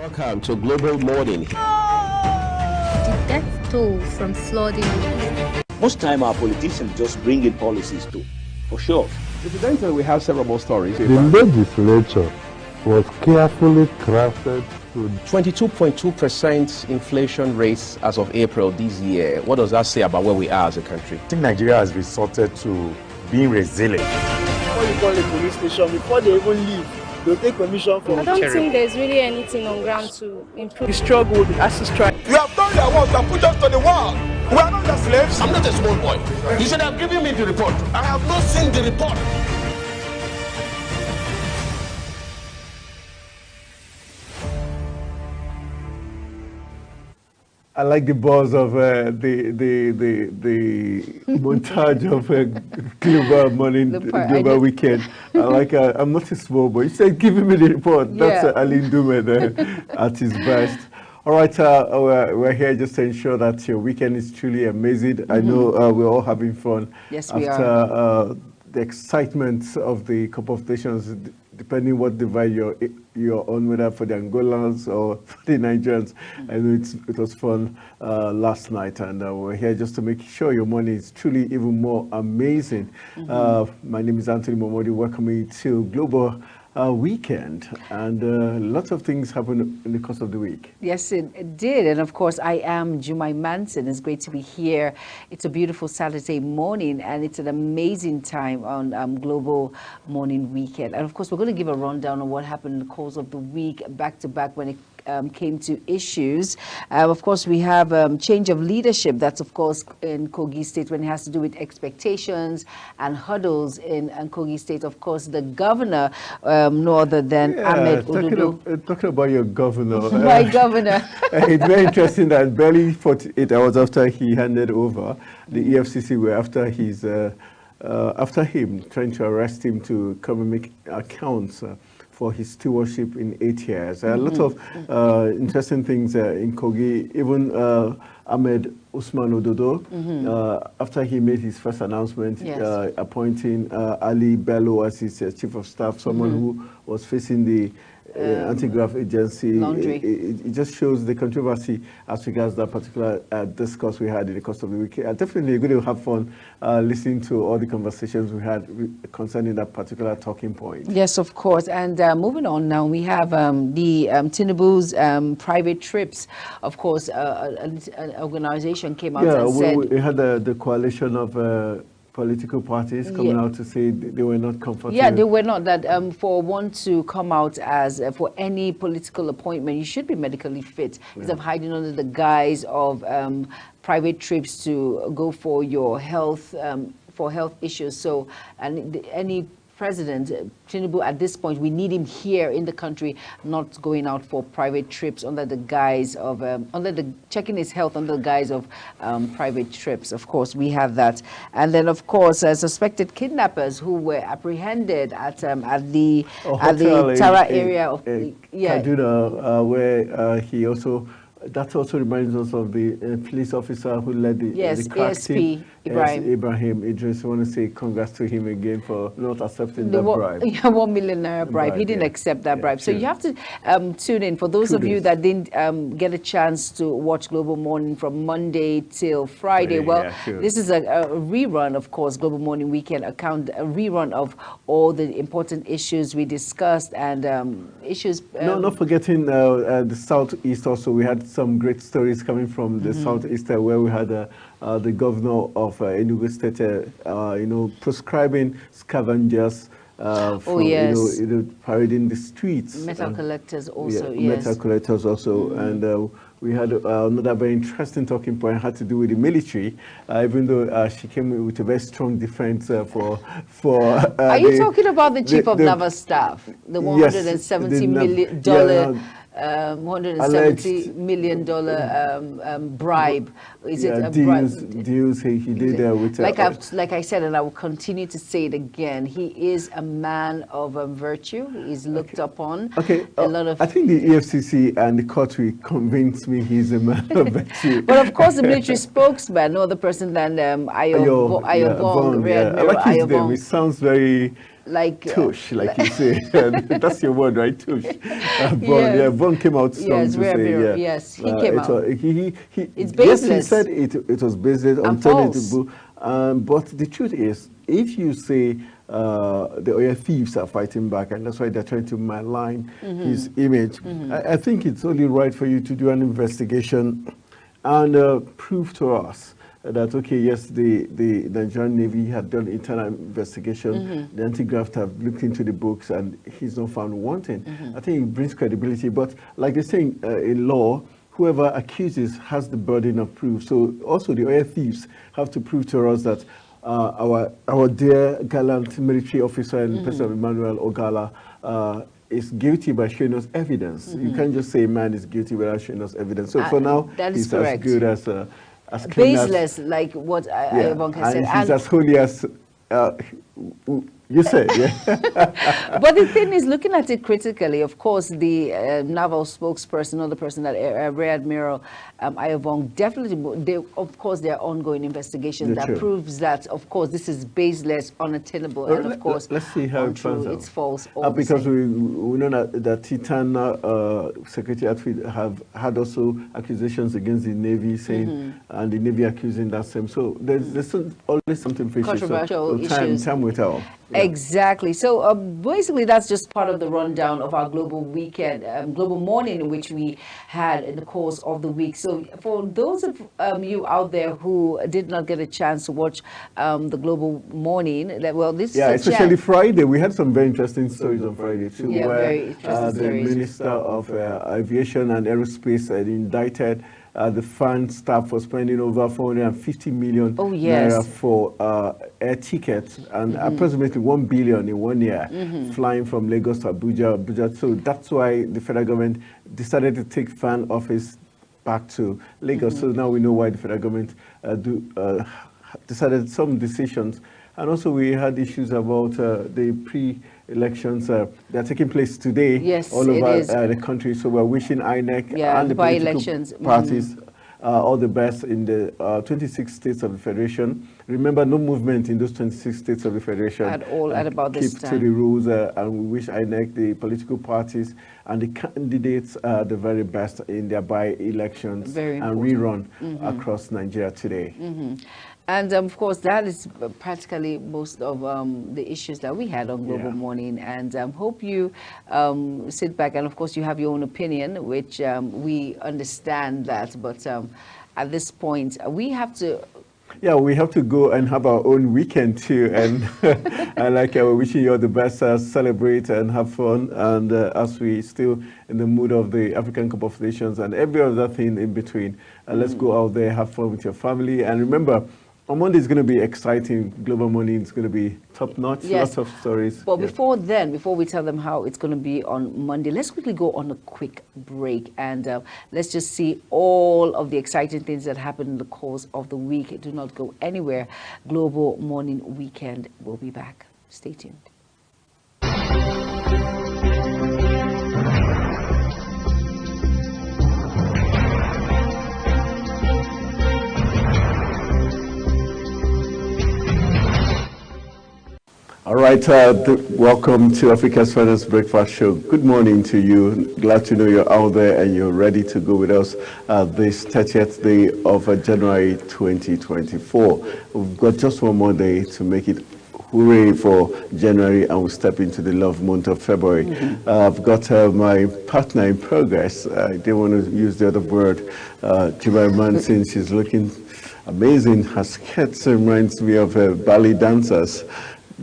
Welcome to Global Morning. The death toll from flooding. Most time our politicians just bring in policies too, for sure. Incidentally, we have several more stories. The legislature was carefully crafted to 22.2% inflation rates as of April this year. What does that say about where we are as a country? I think Nigeria has resorted to being resilient. Before you call a police station, before they even leave, they'll take permission from I don't think there's really anything on ground to improve. the struggle, the ASU strike. You have done your work and put us to the wall. We are not your slaves. I'm not a small boy. You should have given me the report. I have not seen the report. I like the buzz of the montage of Global Morning, Global Weekend. I like. I'm not a small boy. You said, "Giving me the report." That's Alin Dume at his best. All right, we're here just to ensure that your weekend is truly amazing. I know we're all having fun. Yes, we after are. The excitement of the Cup of Nations, depending what divide you're on, whether for the Angolans or for the Nigerians. I know it was fun last night, and we're here just to make sure your morning is truly even more amazing. My name is Anthony Momodi. Welcome you to Global Weekend, and lots of things happened in the course of the week. Yes, it did. And of course, I am Jumai Manson. It's great to be here. It's a beautiful Saturday morning, and it's an amazing time on Global Morning Weekend. And of course, we're going to give a rundown on what happened in the course of the week, back to back, when it came to issues. Of course, we have change of leadership. That's, of course, in Kogi State, when it has to do with expectations and hurdles in Kogi State. Of course, the governor, no other than Ahmed Ododo. Talking about your governor. My governor. It's very interesting that barely 48 hours after he handed over, the EFCC were after him, trying to arrest him to come and make accounts for his stewardship in 8 years. A lot of interesting things in Kogi. Even Ahmed Usman Ododo, after he made his first announcement, appointing Ali Bello as his chief of staff, someone who was facing the anti-graft agency. It just shows the controversy as regards that particular discourse we had in the course of the week. Definitely going to have fun listening to all the conversations we had concerning that particular talking point. Yes, of course. And moving on now, we have the Tinubu's private trips. Of course, an organization came out and said... we had the coalition of political parties coming out to say they were not comfortable. Yeah, they were not. That for one to come out as for any political appointment, you should be medically fit. Instead of hiding under the guise of private trips to go for your health, for health issues. So, and any president, Tinubu, at this point, we need him here in the country, not going out for private trips under the guise of, checking his health under the guise of private trips. Of course, we have that. And then, of course, suspected kidnappers who were apprehended at the Tara area of Kaduna, where he also... That also reminds us of the police officer who led the crack team. Ibrahim Idris. I want to say congrats to him again for not accepting that bribe. Yeah, 1 million naira bribe. He didn't accept that bribe. So you have to tune in. For those of you that didn't get a chance to watch Global Morning from Monday till Friday, this is a rerun, of course, Global Morning Weekend a rerun of all the important issues we discussed and issues. No, not forgetting the Southeast also. We had some great stories coming from the Southeast where we had the governor of Enugu State, prescribing scavengers parading the streets. Metal collectors also, metal collectors also, and we had another very interesting talking point had to do with the military, even though she came with a very strong defense for. Are you talking about the chief of naval staff, the $170 million? $170 million bribe. Is it a bribe? Deals he did with... Like I said, and I will continue to say it again, he is a man of virtue. He is looked upon. Okay, I think the EFCC and the court will convince me he's a man of virtue. But of course, the military spokesman, no other person than Ayobong. I like his name. It sounds very... like tush, like you say. That's your word, right? Tush. Von came out strong to say, yes, he came out. It's baseless. Yes, he said it was baseless, untenable. But the truth is, if you say the oil thieves are fighting back, and that's why they're trying to malign his image, I think it's only right for you to do an investigation and prove to us that, okay, yes, the Nigerian Navy had done internal investigation, the anti-graft have looked into the books, and he's not found wanting. I think it brings credibility. But like they're saying in law, whoever accuses has the burden of proof. So also the oil thieves have to prove to us that our dear gallant military officer and President Emmanuel Ogala is guilty by showing us evidence. You can't just say man is guilty without showing us evidence. So for now, he's correct. as good as baseless, like what Ivanka said. He's as holy as you said, But the thing is, looking at it critically, of course, the naval spokesperson, or the person that Rear Admiral Ayovong, definitely, of course, there are ongoing investigations that proves that, of course, this is baseless, unattainable, and of course, let's see how it turns out. It's false. Because we know that Titan security outfit have had also accusations against the Navy, saying, and the Navy accusing that same. So there's always something fishy. Controversial issues. Time will tell. Yeah. Exactly. So basically, that's just part of the rundown of our global weekend, global morning, in which we had in the course of the week. So for those of you out there who did not get a chance to watch the global morning, this is especially Friday. We had some very interesting stories on Friday too. Yeah, where very interesting stories. The Minister of Aviation and Aerospace indicted the fund staff for spending over 450 million naira for air tickets and approximately 1 billion in 1 year flying from Lagos to Abuja. So that's why the federal government decided to take fan office back to Lagos. So now we know why the federal government decided some decisions. And also we had issues about the pre-elections that are taking place today all over the country. So we're wishing INEC and the political parties all the best in the 26 states of the Federation. Remember, no movement in those 26 states of the Federation. At all, at about this time. Keep to the rules, and we wish INEC, the political parties, and the candidates the very best in their by-elections and rerun across Nigeria today. And of course, that is practically most of the issues that we had on Global Morning. And hope you sit back, and of course, you have your own opinion, which we understand that. But at this point, we have to. Yeah, we have to go and have our own weekend too, and we're wishing you all the best. Celebrate and have fun, and as we still in the mood of the African Cup of Nations and every other thing in between, let's go out there, have fun with your family, and remember, on Monday is going to be exciting. Global Morning is going to be top-notch, lots of stories. But before we tell them how it's going to be on Monday, let's quickly go on a quick break, and let's just see all of the exciting things that happened in the course of the week. Do not go anywhere. Global Morning Weekend will be back. Stay tuned. All right, welcome to Africa's Finest Breakfast Show. Good morning to you. Glad to know you're out there and you're ready to go with us this 30th day of January 2024. We've got just one more day to make it hooray for January, and we'll step into the love month of February. I've got my partner in progress. I didn't want to use the other word, Jibari Manson. She's looking amazing. Her skirt reminds me of ballet dancers.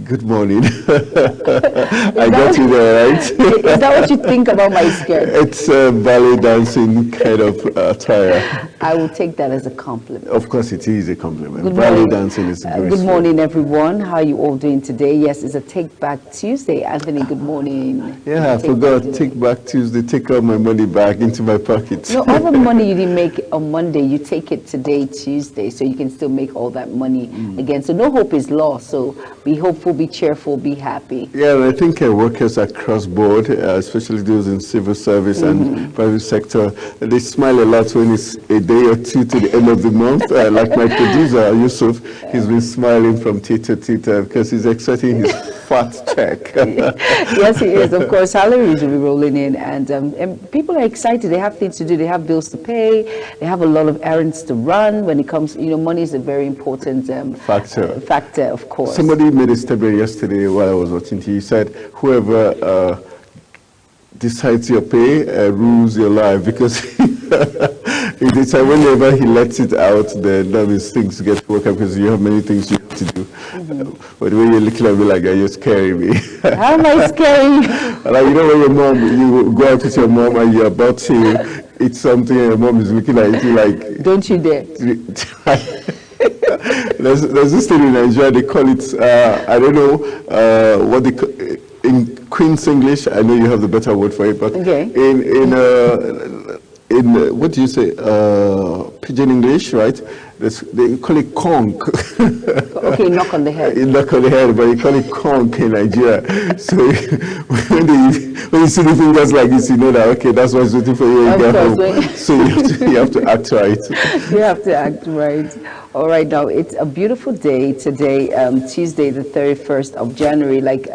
Good morning. I got you there, right? Is that what you think about my skirt? It's ballet dancing kind of attire. I will take that as a compliment. Of course, it is a compliment. Ballet dancing is a good morning, everyone. How are you all doing today? Yes, it's a Take Back Tuesday. Anthony, good morning. Yeah, I forgot. Take Back Tuesday. Take all my money back into my pocket. No, all the money you didn't make on Monday, you take it today, Tuesday, so you can still make all that money again. So no hope is lost. So be hopeful, be cheerful, be happy. Yeah, and I think workers across board, especially those in civil service and private sector, they smile a lot when it's a day or two to the end of the month. Like my producer, Yusuf, he's been smiling from teeth to teeth because he's expecting his fat check. Yes, it is. Of course, salaries will be rolling in, and people are excited. They have things to do. They have bills to pay. They have a lot of errands to run. When it comes, money is a very important factor, of course. Somebody made a statement yesterday while I was watching. He said, "Whoever decides your pay rules your life," because it's whenever he lets it out, then that means things get work up because you have many things you have to do. But when you're looking at me like, you're scaring me. How am I scaring you? Like, when your mom, you go out with your mom and you're about to eat something and your mom is looking at you like... Don't you dare. There's this thing in Nigeria, they call it, I don't know what they call it. In Queen's English, I know you have the better word for it, but okay. in what do you say, Pidgin English, right? They call it conk. Okay, knock on the head. Knock on the head, but you call it conk in Nigeria. So when you see the fingers like this, you know that, okay, that's what's waiting for you when you get home. So you have to act right. You have to act right. All right, now it's a beautiful day today, Tuesday, the 31st of January. Like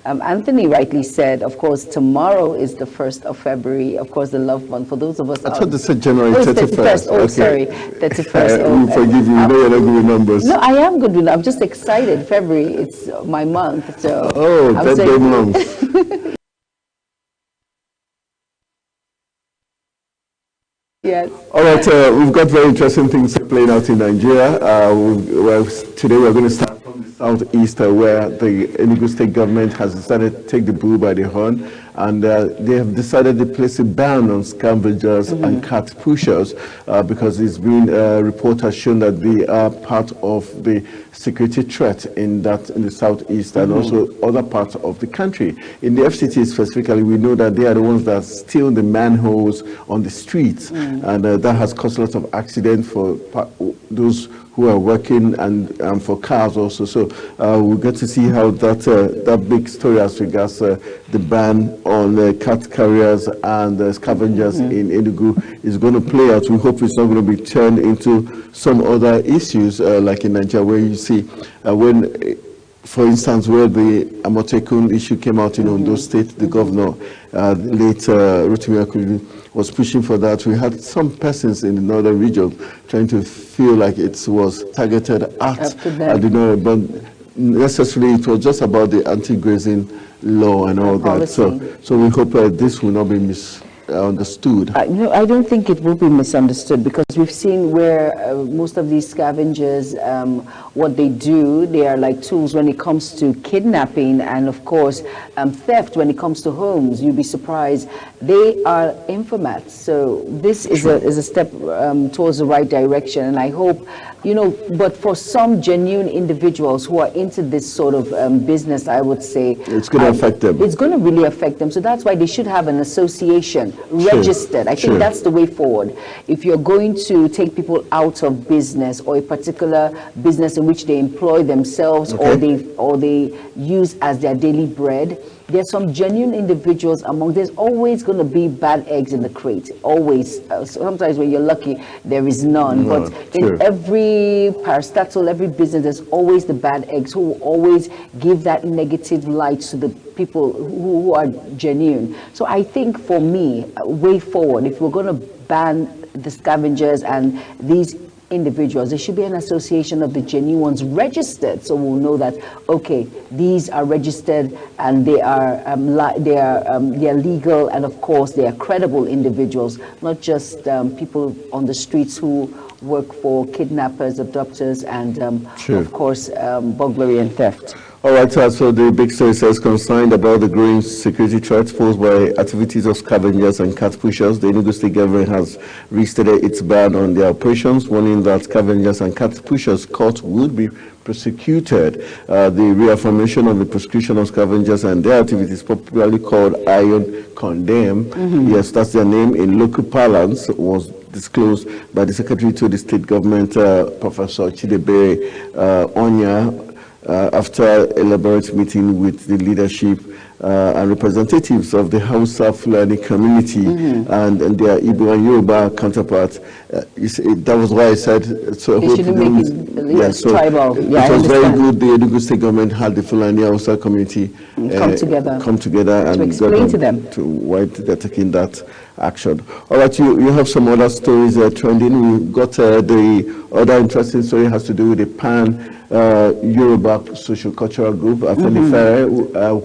Anthony rightly said, of course, tomorrow is the 1st of February, of course, the love month. For those of us... I thought they said January 31st. Oh, okay. Sorry, 31st. We forgive you. You know you're not good with numbers. No, I am good with. I'm just excited. February, it's my month. So that day month. Yes. All right, we've got very interesting things playing out in Nigeria. Today we're going to start from the southeast, where the Enugu state government has decided to take the bull by the horn, and they have decided to place a ban on scavengers and cat pushers because it's been report has shown that they are part of the security threat in the southeast and also other parts of the country. In the FCT specifically, we know that they are the ones that steal the manholes on the streets, and that has caused a lot of accidents for those who are working and for cars also. So we'll get to see how that big story as regards the ban on cat carriers and scavengers in Enugu is going to play out. We hope it's not going to be turned into some other issues like in Nigeria, where you see when, for instance, where the Amotekun issue came out in Ondo State, the governor, late Rotimi Akeredolu, was pushing for that. We had some persons in the northern region trying to feel like it was targeted at the north, but necessarily it was just about the anti-grazing law and all that. So we hope this will not be misunderstood. No, I don't think it will be misunderstood, because we've seen where most of these scavengers, what they do, they are like tools when it comes to kidnapping and, of course, theft when it comes to homes. You'd be surprised. They are informats. So this is a step towards the right direction, and I hope, but for some genuine individuals who are into this sort of business, I would say it's going to affect them. It's going to really affect them. So that's why they should have an association registered. I think that's the way forward. If you're going to take people out of business, or a particular business in which they employ themselves, or they use as their daily bread, there's some genuine individuals among. There's always going to be bad eggs in the crate. Always. Sometimes when you're lucky, there is none. But in every parastatal, every business, there's always the bad eggs who will always give that negative light to the people who are genuine. So I think, for me, way forward, if we're going to ban the scavengers and these individuals, there should be an association of the genuine ones registered, so we'll know that, okay, these are registered and they are legal, and of course they are credible individuals, not just people on the streets who work for kidnappers, abductors, and of course burglary and theft. All right, so the big story says, concerned about the growing security threats posed by activities of scavengers and cat pushers, the Enugu State government has restated its ban on their operations, warning that scavengers and cat pushers caught would be prosecuted. The reaffirmation of the proscription of scavengers and their activities, popularly called Iron Condemn, yes, that's their name in local parlance, was disclosed by the Secretary to the State Government, Professor Chidebere Onya, after elaborate meeting with the leadership and representatives of the Hausa Fulani community and their Igbo and Yoruba counterparts. That was why I said, so I hope tribal. Yeah, it was very good. The Enugu State government had the Fulani Hausa community come together and explain to them why they're taking that action. All right, you have some other stories trending. We've got the other interesting story has to do with the Pan Yoruba social cultural group, Afenifere,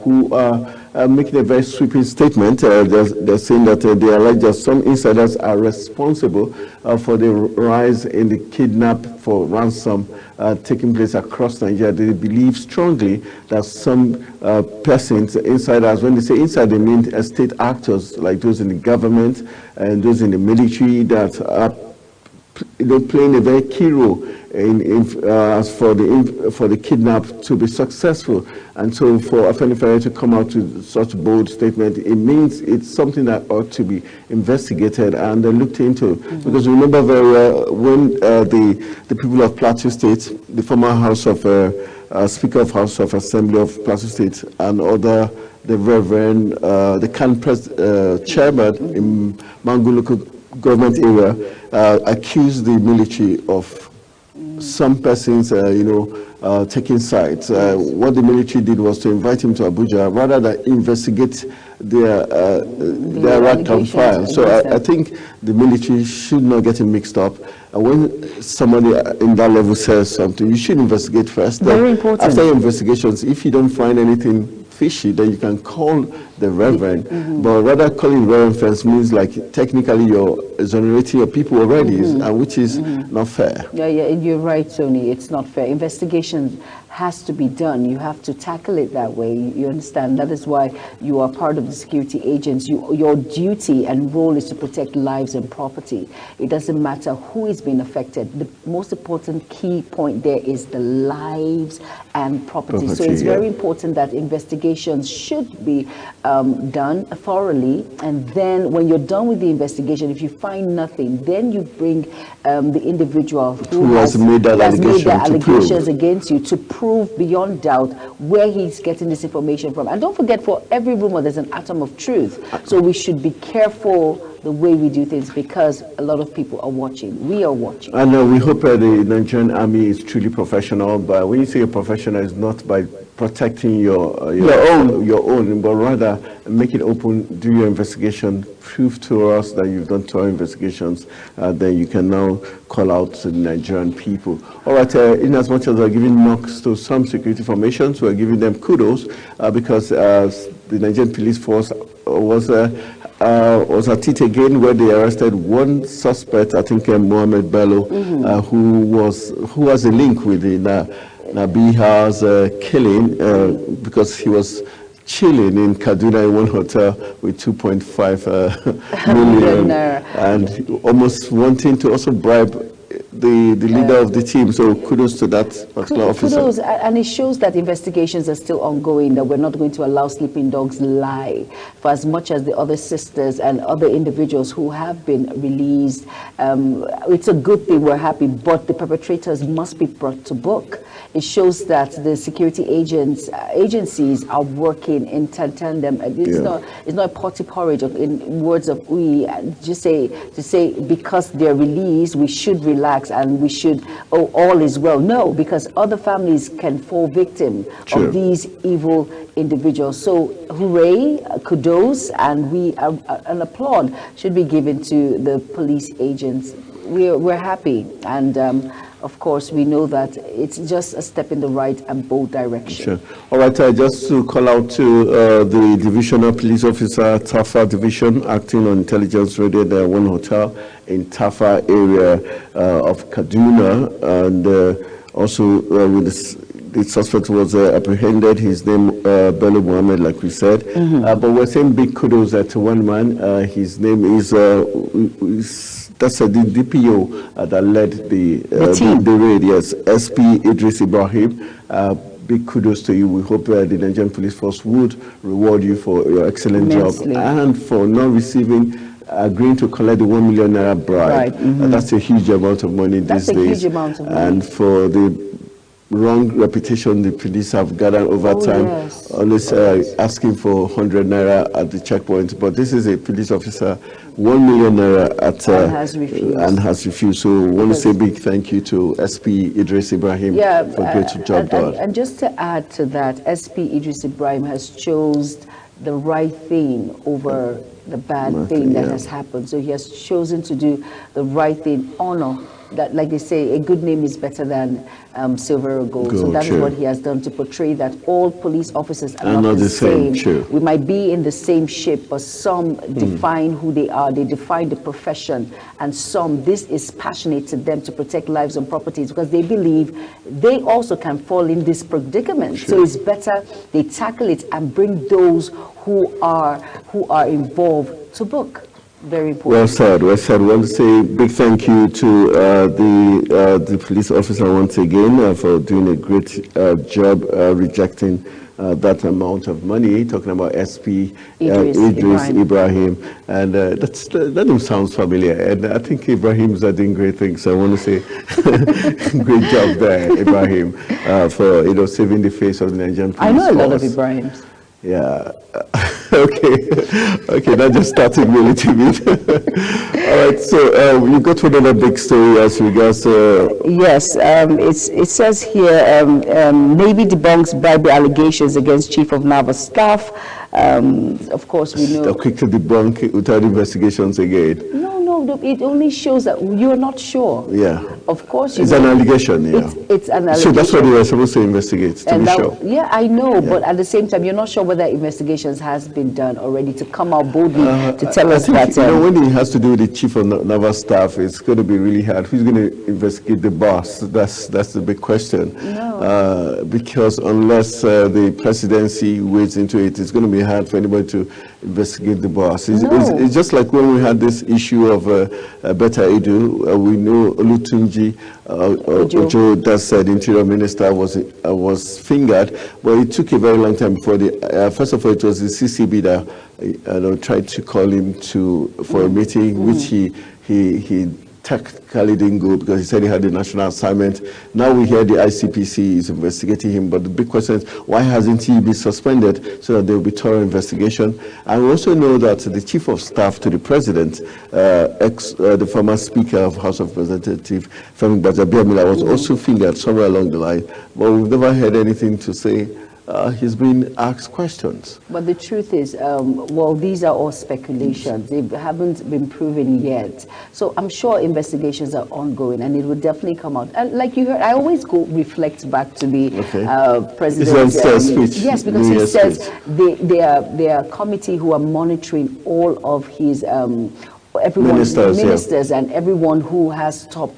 who are making a very sweeping statement. They're saying that they allege that some insiders are responsible for the rise in the kidnap for ransom taking place across Nigeria. They believe strongly that some persons, insiders, when they say inside, they mean state actors like those in the government and those in the military that are playing a very key role for the kidnap to be successful. And so for Afenifere to come out with such bold statement, it means it's something that ought to be investigated and looked into. Because remember very well when the people of Plateau State, the former Speaker of House of Assembly of Plateau State and the Reverend, the CAN chairman in Mangu local government area, accused the military of some persons, taking sides. What the military did was to invite him to Abuja rather than investigate their rank and file. So I think the military should not get mixed up. When somebody in that level says something, you should investigate first. Very important. After your investigations, if you don't find anything fishy, then you can call the Reverend. But rather calling Reverend first means like technically you're exonerating your people already, which is not fair. Yeah, you're right, Tony. It's not fair. Investigation has to be done. You have to tackle it that way. You understand? That is why you are part of the security agents. Your duty and role is to protect lives and property. It doesn't matter who is being affected. The most important key point there is the lives and property. So it's very important that investigations should be done thoroughly, and then when you're done with the investigation, if you find nothing, then you bring the individual who has made that allegations against you to prove beyond doubt where he's getting this information from. And don't forget, for every rumor there's an atom of truth, so we should be careful the way we do things, because a lot of people are watching. We are watching. And we hope the Nigerian Army is truly professional. But when you say you're professional, it's not by protecting your own, but rather make it open, do your investigation, prove to us that you've done thorough investigations, then you can now call out to the Nigerian people. All right, in as much as we're giving knocks to some security formations, we're giving them kudos because the Nigerian police force was at it again, where they arrested one suspect, I think Mohammed Bello, who has a link with the Nabiha's killing because he was chilling in Kaduna in one hotel with 2.5 million and almost wanting to also bribe the leader of the team. So kudos to that particular officer. Kudos, and it shows that investigations are still ongoing, that we're not going to allow sleeping dogs lie. For as much as the other sisters and other individuals who have been released, it's a good thing, we're happy, but the perpetrators must be brought to book. It shows that the security agencies are working in tandem. It's not a potty porridge. In words of we just say because they're released, we should relax and we should all is well. No, because other families can fall victim of these evil individuals. So hooray, kudos, and an applaud should be given to the police agents. We're happy, and of course, we know that it's just a step in the right and bold direction. Sure. All right, just to call out to the Divisional Police Officer, Tafa Division, acting on intelligence radio at one hotel in Tafa area of Kaduna, and also with the suspect was apprehended. His name Bello Mohammed, like we said. But we're saying big kudos to one man. His name is that's the DPO that led the raid. Yes, SP Idris Ibrahim. Big kudos to you. We hope the Nigerian Police Force would reward you for your excellent job and for not agreeing to collect the 1 million naira bribe. That's a huge amount of money these days. Huge amount of money. And for the wrong reputation the police have gathered over time, yes. always asking for 100 naira at the checkpoint. But this is a police officer, 1 million naira at and has refused. So I want to say big thank you to SP Idris Ibrahim for a great job done. And just to add to that, SP Idris Ibrahim has chosen the right thing over the bad thing that has happened. So he has chosen to do the right thing, honor. That, like they say, a good name is better than silver or gold. So that is what he has done, to portray that all police officers are not the same. We might be in the same ship, but some define who they are. They define the profession. And some, this is passionate to them to protect lives and properties, because they believe they also can fall in this predicament. So it's better they tackle it and bring those who are involved to book. Very important. Well said, well said. I want to say big thank you to the police officer once again for doing a great job rejecting that amount of money, talking about SP Idris Ibrahim. And that name sounds familiar. And I think Ibrahim's are doing great things. So I want to say great job there, Ibrahim, for saving the face of the Nigerian police. I know a lot of Ibrahims. Yeah. Okay, that just started me a little bit. All right, so you got to another big story as regards to... Yes, it says here, Navy debunks bribery allegations against Chief of Naval Staff. Of course, we know... They're quick to debunk without investigations again. No, it only shows that you're not sure. Yeah. Of course it's an allegation, yeah. It's an allegation. So that's what they were supposed to investigate, to be sure. Yeah, I know, but at the same time, you're not sure whether investigations has been done already to come out boldly to tell us that... when it has to do with the Chief of Naval Staff, it's going to be really hard. Who's going to investigate the boss? That's the big question. No. Because unless the presidency wades into it, it's going to be hard for anybody to investigate the boss. It's just like when we had this issue of Betta Edu. We know Olutunji Ojo, that's the Interior Minister, was fingered, but it took a very long time before first of all, it was the CCB that tried to call him for a meeting, which he technically didn't go because he said he had a national assignment. Now we hear the ICPC is investigating him, but the big question is, why hasn't he been suspended so that there will be thorough investigation? And we also know that the Chief of Staff to the President, the former Speaker of House of Representatives, Femi Gbajabiamila, was also fingered somewhere along the line, but we've never heard anything to say. He's been asked questions. But the truth is, well, these are all speculations. They haven't been proven yet. So I'm sure investigations are ongoing, and it will definitely come out. And like you heard, I always reflect back to the president's speech. Yes, because he says they are a committee who are monitoring all of his ministers and everyone who has top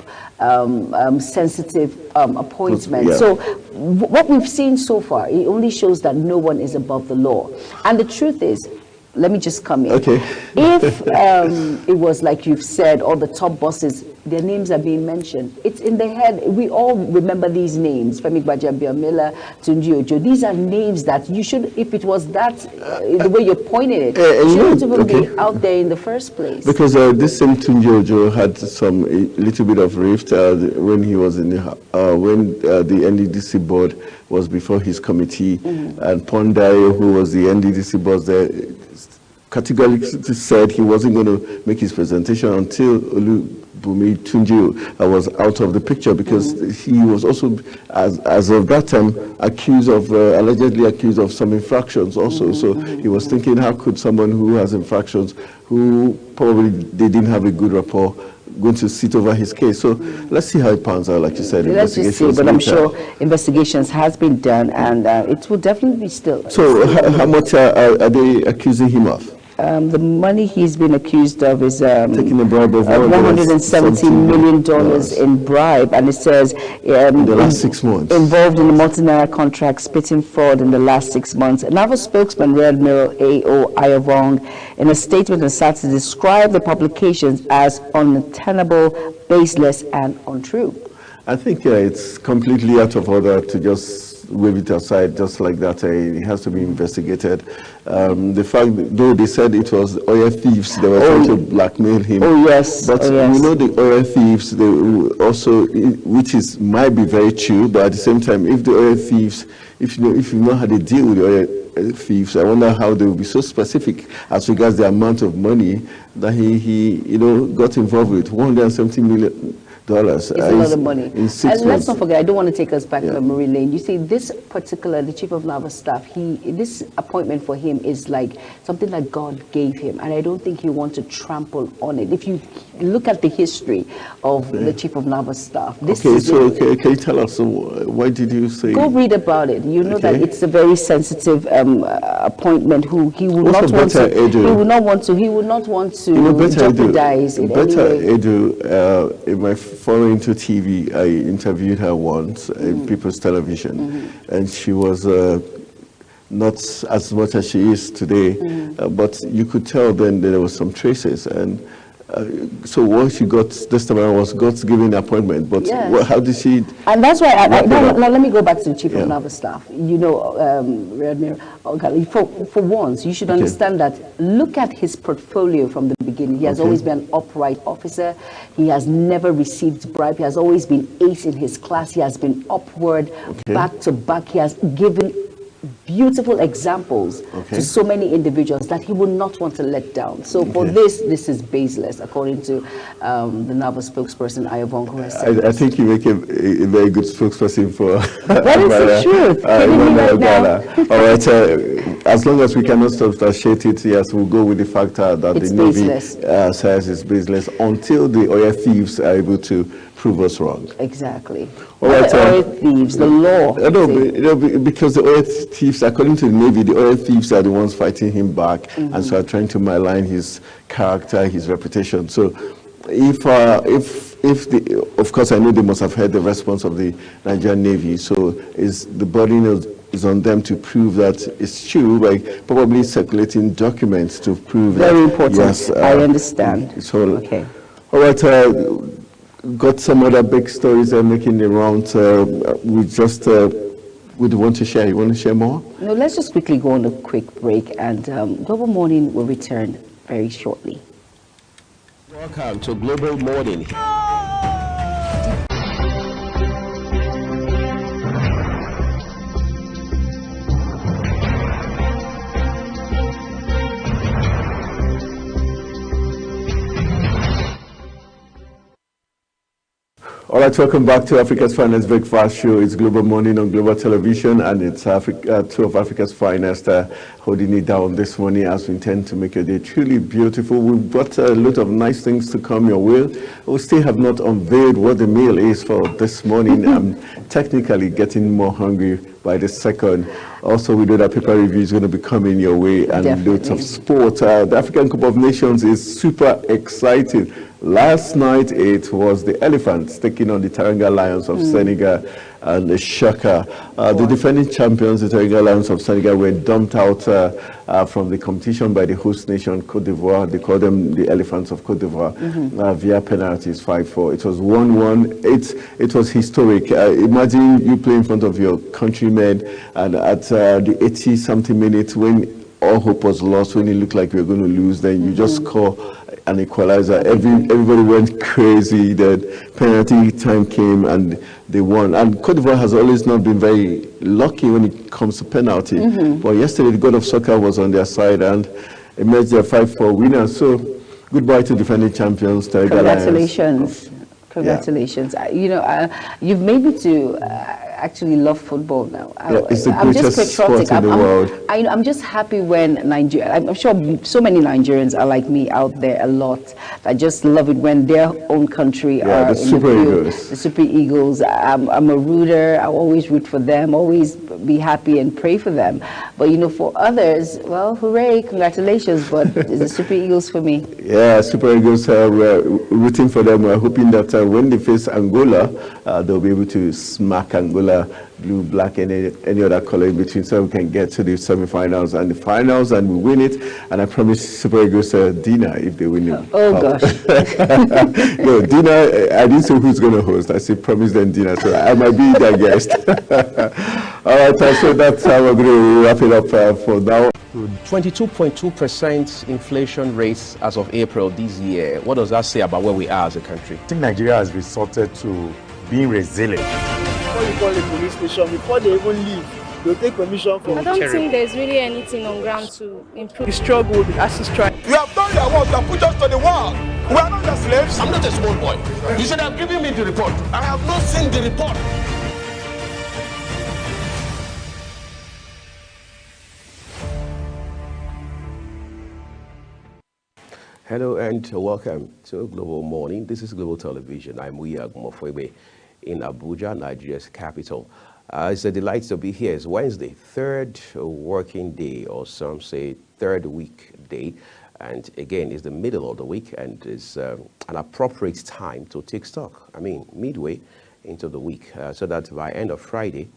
sensitive appointments. Yeah. So what we've seen so far, it only shows that no one is above the law. And the truth is, let me just come in. Okay. If it was like you've said, all the top bosses, their names are being mentioned. It's in the head. We all remember these names. Femi Gbajabiamila, Tunji Ojo. These are names that you should, if it was that, the way you're pointing it, shouldn't even be out there in the first place. Because this same Tunji Ojo had a little bit of rift when he was in when the NDDC board was before his committee, and Pondayo, who was the NDDC boss there, categorically said he wasn't going to make his presentation until Olubunmi Tunji was out of the picture, because he was also, as of that time, allegedly accused of some infractions also. So he was thinking, how could someone who has infractions, who probably they didn't have a good rapport, going to sit over his case? So let's see how it pans out, like you said. Let's just see, but I'm sure investigations has been done, and it will definitely be still. So how much are they accusing him of? The money he's been accused of is taking a bribe of $170 million in bribe, and it says in the last 6 months involved in the multi-naira contract spitting fraud in the last 6 months. Naval spokesman Red Admiral A.O. Ayavong, in a statement on Saturday, described the publications as untenable, baseless, and untrue. I think it's completely out of order to just wave it aside just like that. It has to be investigated. The fact, though they said it was oil thieves, they were trying to blackmail him. Oh yes, but we know the oil thieves, they also, which is might be very true, but at the same time, if the oil thieves, if you know how they deal with the oil thieves, I wonder how they will be so specific as regards the amount of money that he got involved with. $170 million. It's a lot of money. In 6 months. And let's not forget, I don't want to take us back to memory lane. You see, this particular, the Chief of Naval Staff, this appointment for him is like something that God gave him, and I don't think he wants to trample on it. If you look at the history of the Chief of Naval Staff, this is can you tell us, why did you say? Go read about it. You know that it's a very sensitive appointment. He would not want to. He would not want to. He would not want to jeopardize it. Better Edu, in my foray into TV, I interviewed her once in People's Television, and she was not as much as she is today, but you could tell then there was some traces. And so what she got this time around was God's given appointment, but how did she? And that's why now let me go back to the Chief of Naval Staff. You know, for once, you should understand that. Look at his portfolio from the beginning. He has always been an upright officer. He has never received bribe. He has always been ace in his class. He has been upward, back to back. He has given beautiful examples to so many individuals that he would not want to let down. So for this is baseless, according to the naval spokesperson, Ayobongo. I think you make a very good spokesperson for that is the truth. All right, as long as we cannot substantiate it, yes, we'll go with the fact that the Navy says it's baseless until the oil thieves are able to prove us wrong. Exactly. All right, the oil thieves, the law. Because the oil thieves, according to the Navy, the oil thieves are the ones fighting him back, and so are trying to malign his character, his reputation. So, of course, I know they must have heard the response of the Nigerian Navy. So, the burden is on them to prove that it's true by probably circulating documents to prove that. Very important. Yes, I understand. So, okay. All right. Got some other big stories making the rounds. We just would want to share. You want to share more? No, let's just quickly go on a quick break, and Global Morning will return very shortly. Welcome to Global Morning. All right, welcome back to Africa's Finest Breakfast Show. It's Global Morning on Global Television, and it's two of Africa's finest holding it down this morning as we intend to make your day truly beautiful. We've got a lot of nice things to come your way. We still have not unveiled what the meal is for this morning. I'm technically getting more hungry by the second. Also, we know that paper review is going to be coming your way, and loads of sport. The African Cup of Nations is super exciting. Last night, it was the Elephants taking on the Teranga Lions of Senegal, and the shocker. The defending champions, the Teranga Lions of Senegal, were dumped out from the competition by the host nation, Cote d'Ivoire. They call them the Elephants of Cote d'Ivoire, via penalties 5-4. It was 1-1. It was historic. Imagine you play in front of your countrymen, and at the 80-something minutes, when all hope was lost, when it looked like we were going to lose, then you just score an equalizer. Everybody went crazy. The penalty time came and they won. And Cote d'Ivoire has always not been very lucky when it comes to penalty. But yesterday, the God of Soccer was on their side and emerged their 5-4 winners. So goodbye to defending champions. Congratulations. Congratulations. You know, you've made me to actually love football now. It's the greatest sport in the world. I'm just happy when Nigeria, I'm sure so many Nigerians are like me out there a lot. I just love it when their own country are the Super Eagles. The Super Eagles. I'm a rooter. I always root for them, always be happy and pray for them. But you know, for others, well, hooray, congratulations, but it's the Super Eagles for me. Yeah, Super Eagles, we're rooting for them. We're hoping that when they face Angola, they'll be able to smack Angola blue, black, and any other color in between, so we can get to the semi-finals and the finals, and we win it. And I promise Super Eagles dinner if they win it. Oh gosh. No, dinner. I didn't say who's going to host. I said promise them dinner, so I might be their guest. All right, so that's how we're going to wrap it up for now. 22.2% inflation rates as of April this year. What does that say about where we are as a country? I think Nigeria has resorted to being resilient. Before you call the police station, before they even leave, they'll take permission from I don't think there's really anything on ground to improve. the struggle, the ASIS strike. You have done your work, you have put us to the wall. We are not the slaves. I'm not a small boy. You should have given me the report. I have not seen the report. Hello and welcome to Global Morning. This is Global Television. I'm Muyi Agumofwebe in Abuja, Nigeria's capital. It's a delight to be here. It's Wednesday, third working day, or some say third week day. And again, it's the middle of the week, and it's an appropriate time to take stock. I mean, midway into the week, so that by end of Friday,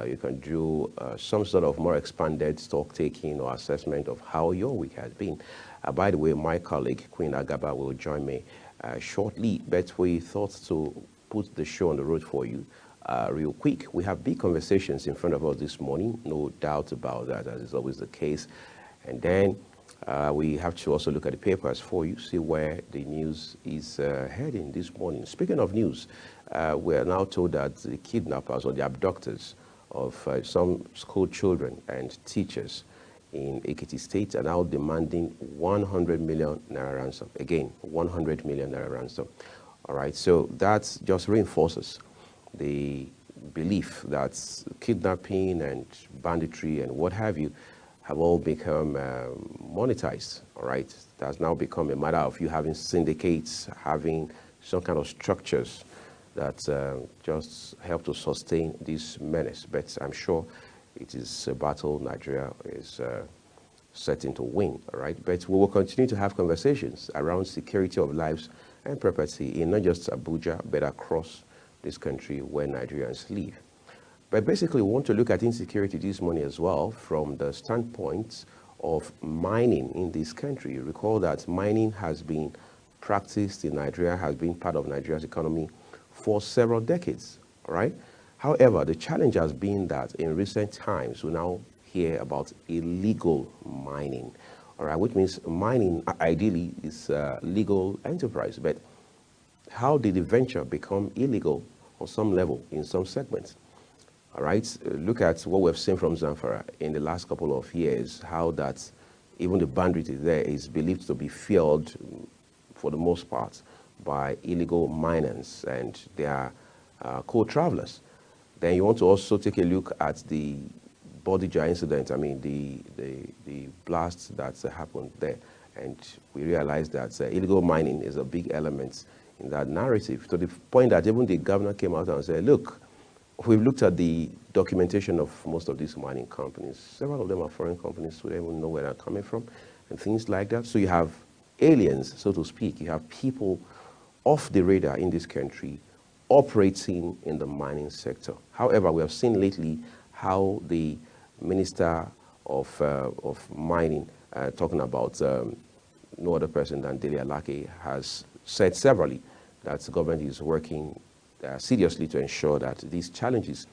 you can do some sort of more expanded stock taking or assessment of how your week has been. By the way, my colleague, Queen Agaba, will join me shortly, but we thought to put the show on the road for you real quick. We have big conversations in front of us this morning, no doubt about that, as is always the case. And then we have to also look at the papers for you, see where the news is heading this morning. Speaking of news, we are now told that the kidnappers or the abductors of some school children and teachers in Ekiti State are now demanding 100 million naira ransom. Again, 100 million naira ransom. All right, so that just reinforces the belief that kidnapping and banditry and what have you have all become monetized. All right, it has now become a matter of you having syndicates, having some kind of structures that just help to sustain this menace. But I'm sure it is a battle Nigeria is setting to win, all right? But we will continue to have conversations around security of lives and property in not just Abuja, but across this country where Nigerians live. But basically, we want to look at insecurity this morning as well from the standpoint of mining in this country. You recall that mining has been practiced in Nigeria, has been part of Nigeria's economy for several decades, all right? However, the challenge has been that in recent times, we now hear about illegal mining, all right, which means mining ideally is a legal enterprise. But how did the venture become illegal on some level in some segments? All right, look at what we've seen from Zamfara in the last couple of years, how that even the boundary there is believed to be fueled for the most part by illegal miners and their co-travelers. Then you want to also take a look at the Bodija incident, I mean, the blast that happened there. And we realized that illegal mining is a big element in that narrative, to the point that even the governor came out and said, look, we've looked at the documentation of most of these mining companies. Several of them are foreign companies, so they don't even know where they're coming from and things like that. So you have aliens, so to speak. You have people off the radar in this country operating in the mining sector. However, we have seen lately how the Minister of Mining, talking about no other person than Dele Alake, has said severally that the government is working seriously to ensure that these challenges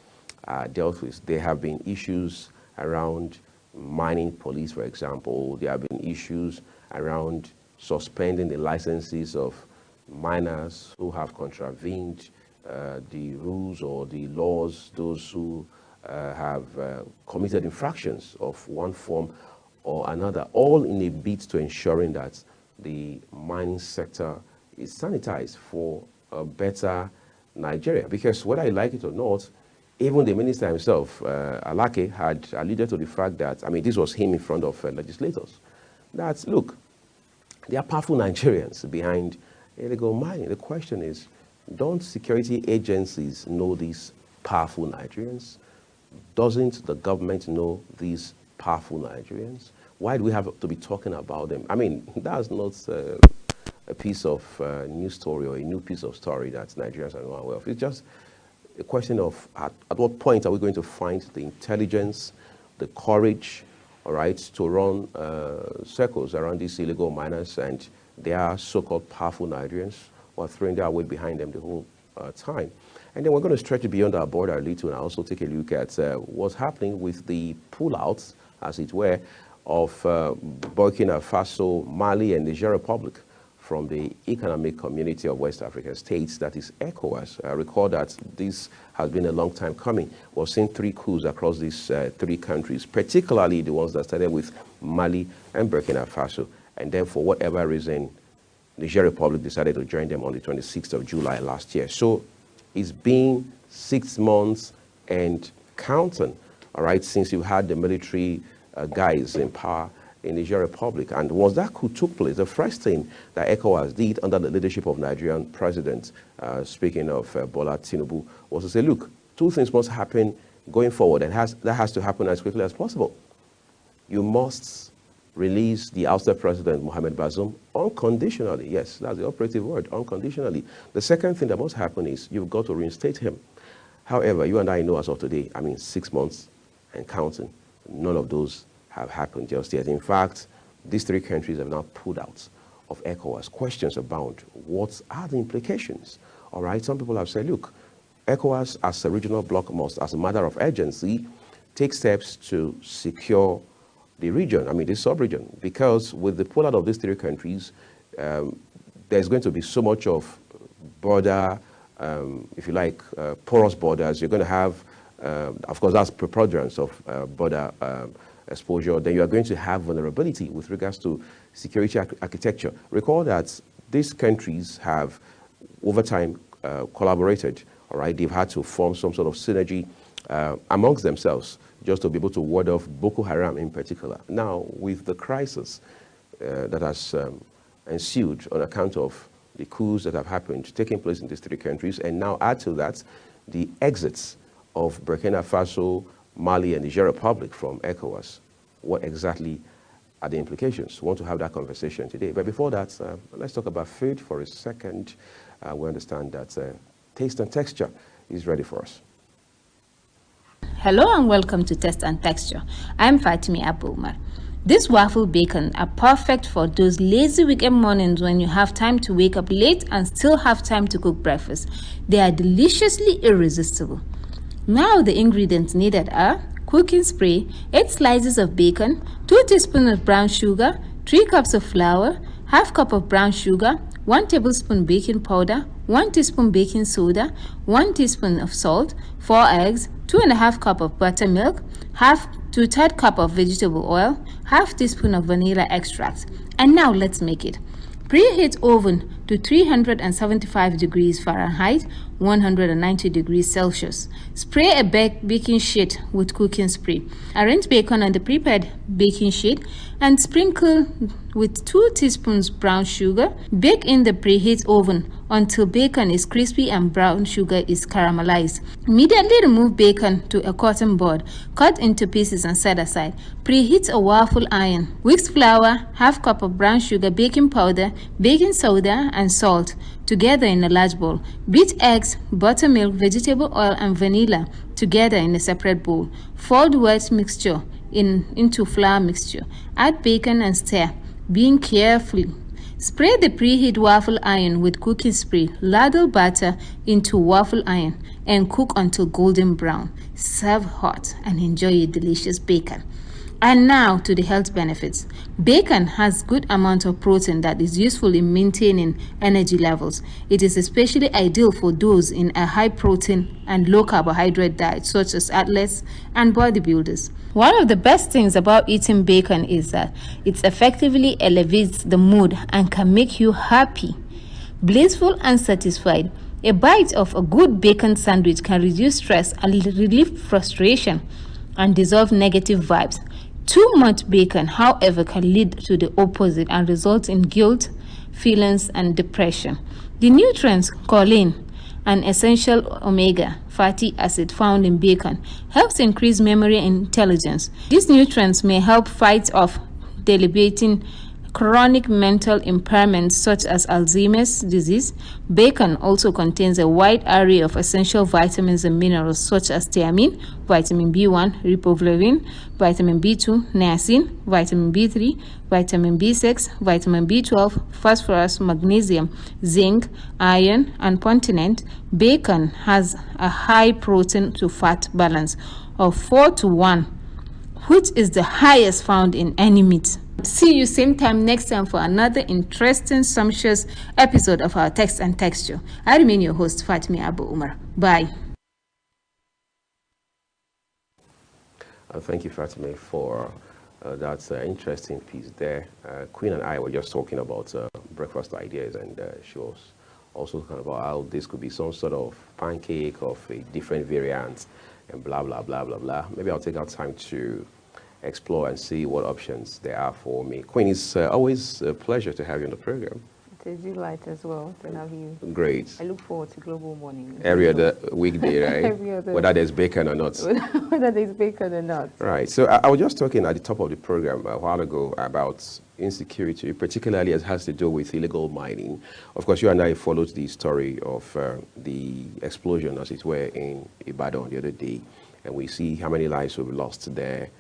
are dealt with. There have been issues around mining police, for example. There have been issues around suspending the licenses of miners who have contravened the rules or the laws, those who have committed infractions of one form or another, all in a bid to ensuring that the mining sector is sanitized for a better Nigeria. Because whether I like it or not, even the minister himself, Alake, had alluded to the fact that, I mean, this was him in front of legislators, that, look, there are powerful Nigerians behind illegal mining. The question is, don't security agencies know these powerful Nigerians? Doesn't the government know these powerful Nigerians? Why do we have to be talking about them? I mean, that's not a piece of news story or a new piece of story that Nigerians are not aware of. It's just a question of at what point are we going to find the intelligence, the courage, all right, to run circles around these illegal miners and their so-called powerful Nigerians who are throwing their weight behind them the whole time. And then we're going to stretch it beyond our border a little and also take a look at what's happening with the pullouts, as it were, of Burkina Faso, Mali, and Niger Republic from the Economic Community of West African States, that is ECOWAS. I recall that this has been a long time coming. We've seen 3 coups across these 3 countries, particularly the ones that started with Mali and Burkina Faso. And then for whatever reason, Niger Republic decided to join them on the 26th of July last year. So it's been 6 months and counting, all right, since you had the military guys in power in Niger Republic. And once that coup took place, the first thing that ECOWAS did under the leadership of Nigerian President, speaking of Bola Tinubu, was to say, look, 2 things must happen going forward, and that has to happen as quickly as possible. You must release the ousted President, Mohamed Bazoum, unconditionally. Yes, that's the operative word, unconditionally. The second thing that must happen is you've got to reinstate him. However, you and I know as of today, 6 months and counting, none of those have happened just yet. In fact, these 3 countries have now pulled out of ECOWAS. Questions abound. What are the implications? All right, some people have said, look, ECOWAS as a regional bloc must, as a matter of urgency, take steps to secure the region, the sub-region, because with the pullout of these 3 countries, there's going to be so much of border, if you like, porous borders. You're going to have, of course, that's preponderance of border exposure. Then you are going to have vulnerability with regards to security architecture. Recall that these countries have, over time, collaborated. All right, they've had to form some sort of synergy amongst themselves just to be able to ward off Boko Haram in particular. Now, with the crisis that has ensued on account of the coups that have happened, taking place in these 3 countries, and now add to that the exits of Burkina Faso, Mali, and Niger Republic from ECOWAS, what exactly are the implications? We want to have that conversation today. But before that, let's talk about food for a second. We understand that Taste and Texture is ready for us. Hello and welcome to Taste and Texture. I'm Fatimi Abulmar. These waffle bacon are perfect for those lazy weekend mornings when you have time to wake up late and still have time to cook breakfast. They are deliciously irresistible. Now the ingredients needed are cooking spray, 8 slices of bacon, 2 teaspoons of brown sugar, 3 cups of flour, half cup of brown sugar, 1 tablespoon baking powder, 1 teaspoon baking soda, 1 teaspoon of salt, 4 eggs, 2.5 cup of buttermilk, half to 1/3 cup of vegetable oil, half teaspoon of vanilla extract. And now let's make it. Preheat oven to 375 degrees Fahrenheit, 190 degrees Celsius. Spray a baking sheet with cooking spray. Arrange bacon on the prepared baking sheet and sprinkle with 2 teaspoons brown sugar. Bake in the preheat oven until bacon is crispy and brown sugar is caramelized. Immediately remove bacon to a cotton board. Cut into pieces and set aside. Preheat a waffle iron. Whisk flour, half cup of brown sugar, baking powder, baking soda, and salt together in a large bowl. Beat eggs, buttermilk, vegetable oil, and vanilla together in a separate bowl. Fold wet mixture into flour mixture. Add bacon and stir, being careful. Spray the preheat waffle iron with cooking spray. Ladle batter into waffle iron and cook until golden brown. Serve hot and enjoy your delicious bacon. And now to the health benefits. Bacon has good amount of protein that is useful in maintaining energy levels. It is especially ideal for those in a high protein and low carbohydrate diet, such as athletes and bodybuilders. One of the best things about eating bacon is that it effectively elevates the mood and can make you happy, blissful, and satisfied. A bite of a good bacon sandwich can reduce stress and relieve frustration and dissolve negative vibes. Too much bacon, however, can lead to the opposite and result in guilt, feelings, and depression. The nutrients choline, an essential omega fatty acid found in bacon, helps increase memory and intelligence. These nutrients may help fight off debilitating chronic mental impairments such as Alzheimer's disease. Bacon also contains a wide array of essential vitamins and minerals such as thiamine, vitamin B1, riboflavin, vitamin B2, niacin, vitamin B3, vitamin B6, vitamin B12, phosphorus, magnesium, zinc, iron, and panthenate. Bacon has a high protein to fat balance of 4:1, which is the highest found in any meat. See you same time next time for another interesting, sumptuous episode of our Text and Texture. I remain your host, Fatimi Abu Umar. Bye. Thank you, Fatime, for that interesting piece there. Queen and I were just talking about breakfast ideas, and she was also talking about how this could be some sort of pancake of a different variant and blah, blah, blah, blah, blah. Maybe I'll take our time to explore and see what options there are for me. Queen, it's always a pleasure to have you on the program. It is delight as well to have you. Great. I look forward to Global Morning. Every other weekday, right? Every other. Whether there's bacon or not. Whether there's bacon or not. Right. So I was just talking at the top of the program a while ago about insecurity, particularly as it has to do with illegal mining. Of course, you and I followed the story of the explosion, as it were, in Ibadan the other day, and we see how many lives we've lost there.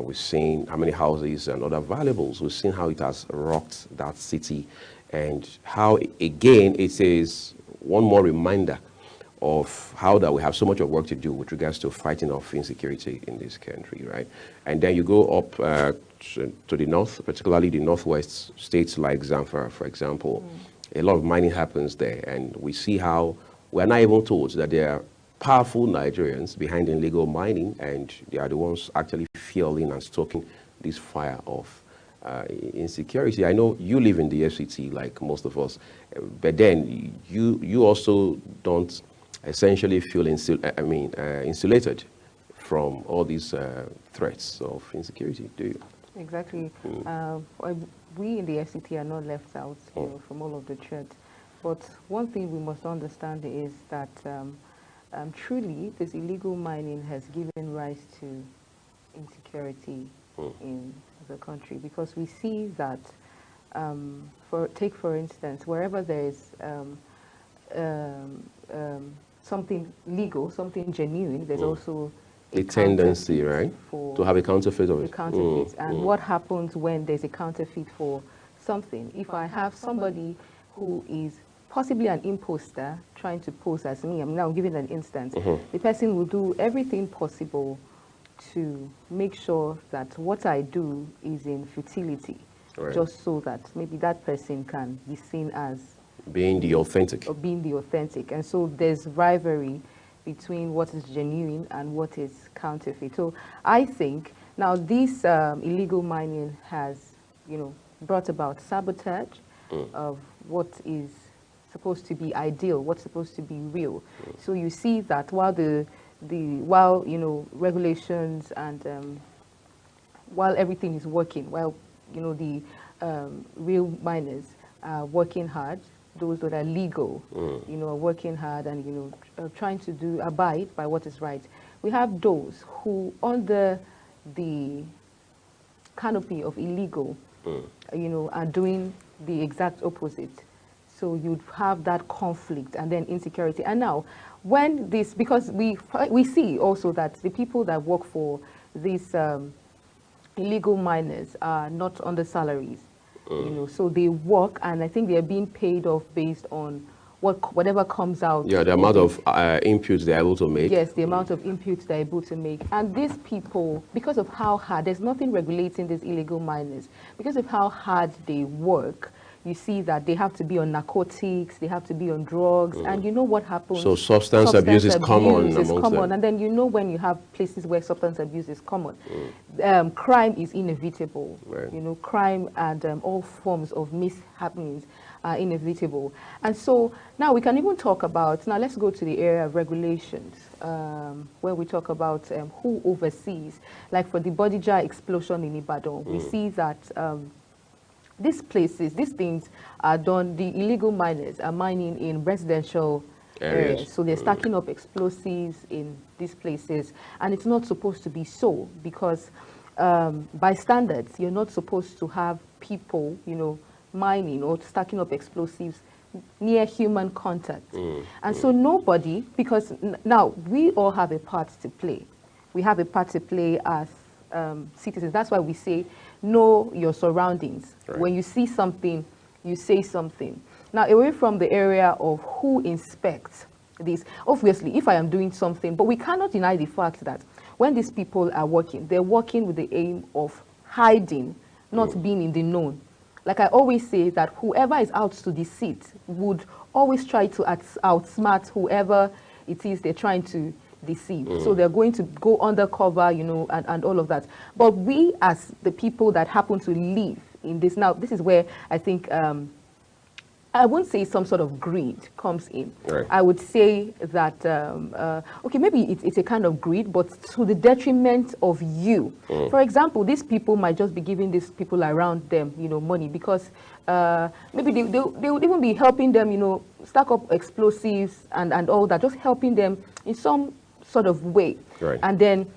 We've seen how many houses and other valuables. We've seen how it has rocked that city, and how, again, it is one more reminder of how that we have so much of work to do with regards to fighting off insecurity in this country, right? And then you go up to the north, particularly the northwest states like Zamfara, for example. A lot of mining happens there, and we see how we're not even told that there are powerful Nigerians behind illegal mining, and they are the ones actually fueling and stoking this fire of insecurity. I know you live in the FCT like most of us, but then you also don't essentially feel insulated from all these threats of insecurity, do you? Exactly. We in the FCT are not left out from all of the threats. But one thing we must understand is that truly this illegal mining has given rise to insecurity in the country, because we see that, take for instance, wherever there is something legal, something genuine, there's also a tendency, right, to have a counterfeit of it. And what happens when there's a counterfeit for something? If I have somebody who is possibly an imposter trying to pose as me, I'm now giving an instance, the person will do everything possible to make sure that what I do is in futility, just so that maybe that person can be seen as being the authentic. Or being the authentic. And so there's rivalry between what is genuine and what is counterfeit. So I think now this illegal mining has, brought about sabotage of what is supposed to be ideal, what's supposed to be real. So you see that while regulations and while everything is working, while the real miners are working hard, those that are legal, are working hard and trying to abide by what is right. We have those who, under the canopy of illegal, are doing the exact opposite. So you'd have that conflict and then insecurity. And now, when this, because we see also that the people that work for these illegal miners are not on the salaries, so they work, and I think they're being paid off based on whatever comes out. Yeah, the amount of inputs they're able to make. Yes, the amount of inputs they're able to make. And these people, because of how hard, there's nothing regulating these illegal miners, because of how hard they work, you see that they have to be on narcotics, they have to be on drugs, and you know what happens? So substance abuse is common amongst them. And then when you have places where substance abuse is common, crime is inevitable. Right. Crime and all forms of mishappenings are inevitable. And so now we can even talk about, now let's go to the area of regulations, where we talk about who oversees. Like for the Bodija explosion in Ibadan, we see that these things are done, the illegal miners are mining in residential areas. So they're stacking up explosives in these places, and it's not supposed to be so, because by standards, you're not supposed to have people, you know, mining or stacking up explosives near human contact. And so nobody, because now we all have a part to play. We have a part to play as citizens. That's why we say, know your surroundings. Right. When you see something, you say something. Now, away from the area of who inspects this, obviously, if I am doing something, but we cannot deny the fact that when these people are working, they're working with the aim of hiding, not being in the known. Like I always say that whoever is out to deceit would always try to outsmart whoever it is they're trying to deceive. So they're going to go undercover, you know, and all of that. But we as the people that happen to live in this, now this is where I think, I wouldn't say some sort of greed comes in. Right. I would say that, okay, maybe it's a kind of greed, but to the detriment of you. For example, these people might just be giving these people around them, you know, money because maybe they would even be helping them, you know, stack up explosives and all that, just helping them in some sort of way. Right. And then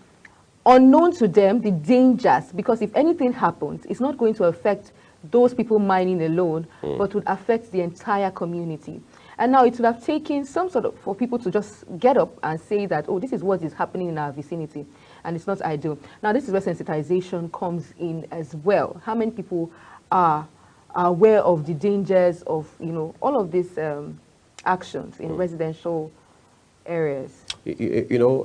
unknown to them, the dangers, because if anything happens, it's not going to affect those people mining alone, but would affect the entire community. And now it would have taken some sort of, for people to just get up and say that, oh, this is what is happening in our vicinity, and it's not ideal. Now this is where sensitization comes in as well. How many people are aware of the dangers of, you know, all of these actions in residential areas? You know,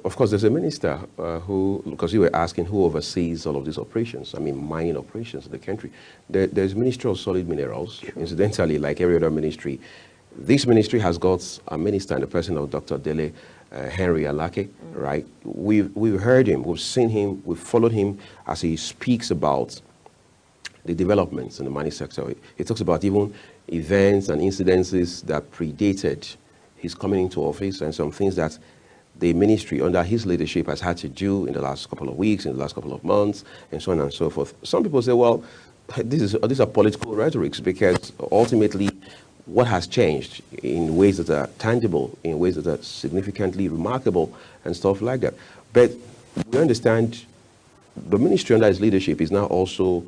of course, there's a minister who, because you were asking who oversees all of these operations, I mean, mining operations in the country. There's Ministry of Solid Minerals. Sure. Incidentally, like every other ministry, this ministry has got a minister in the person of Dr. Dele Henry Alake, right? We've heard him, we've seen him, we've followed him as he speaks about the developments in the mining sector. He talks about even events and incidences that predated his coming into office and some things that the ministry under his leadership has had to do in the last couple of weeks, in the last couple of months, and so on and so forth. Some people say, well, these are political rhetorics, because ultimately what has changed in ways that are tangible, in ways that are significantly remarkable and stuff like that. But we understand the ministry under his leadership is now also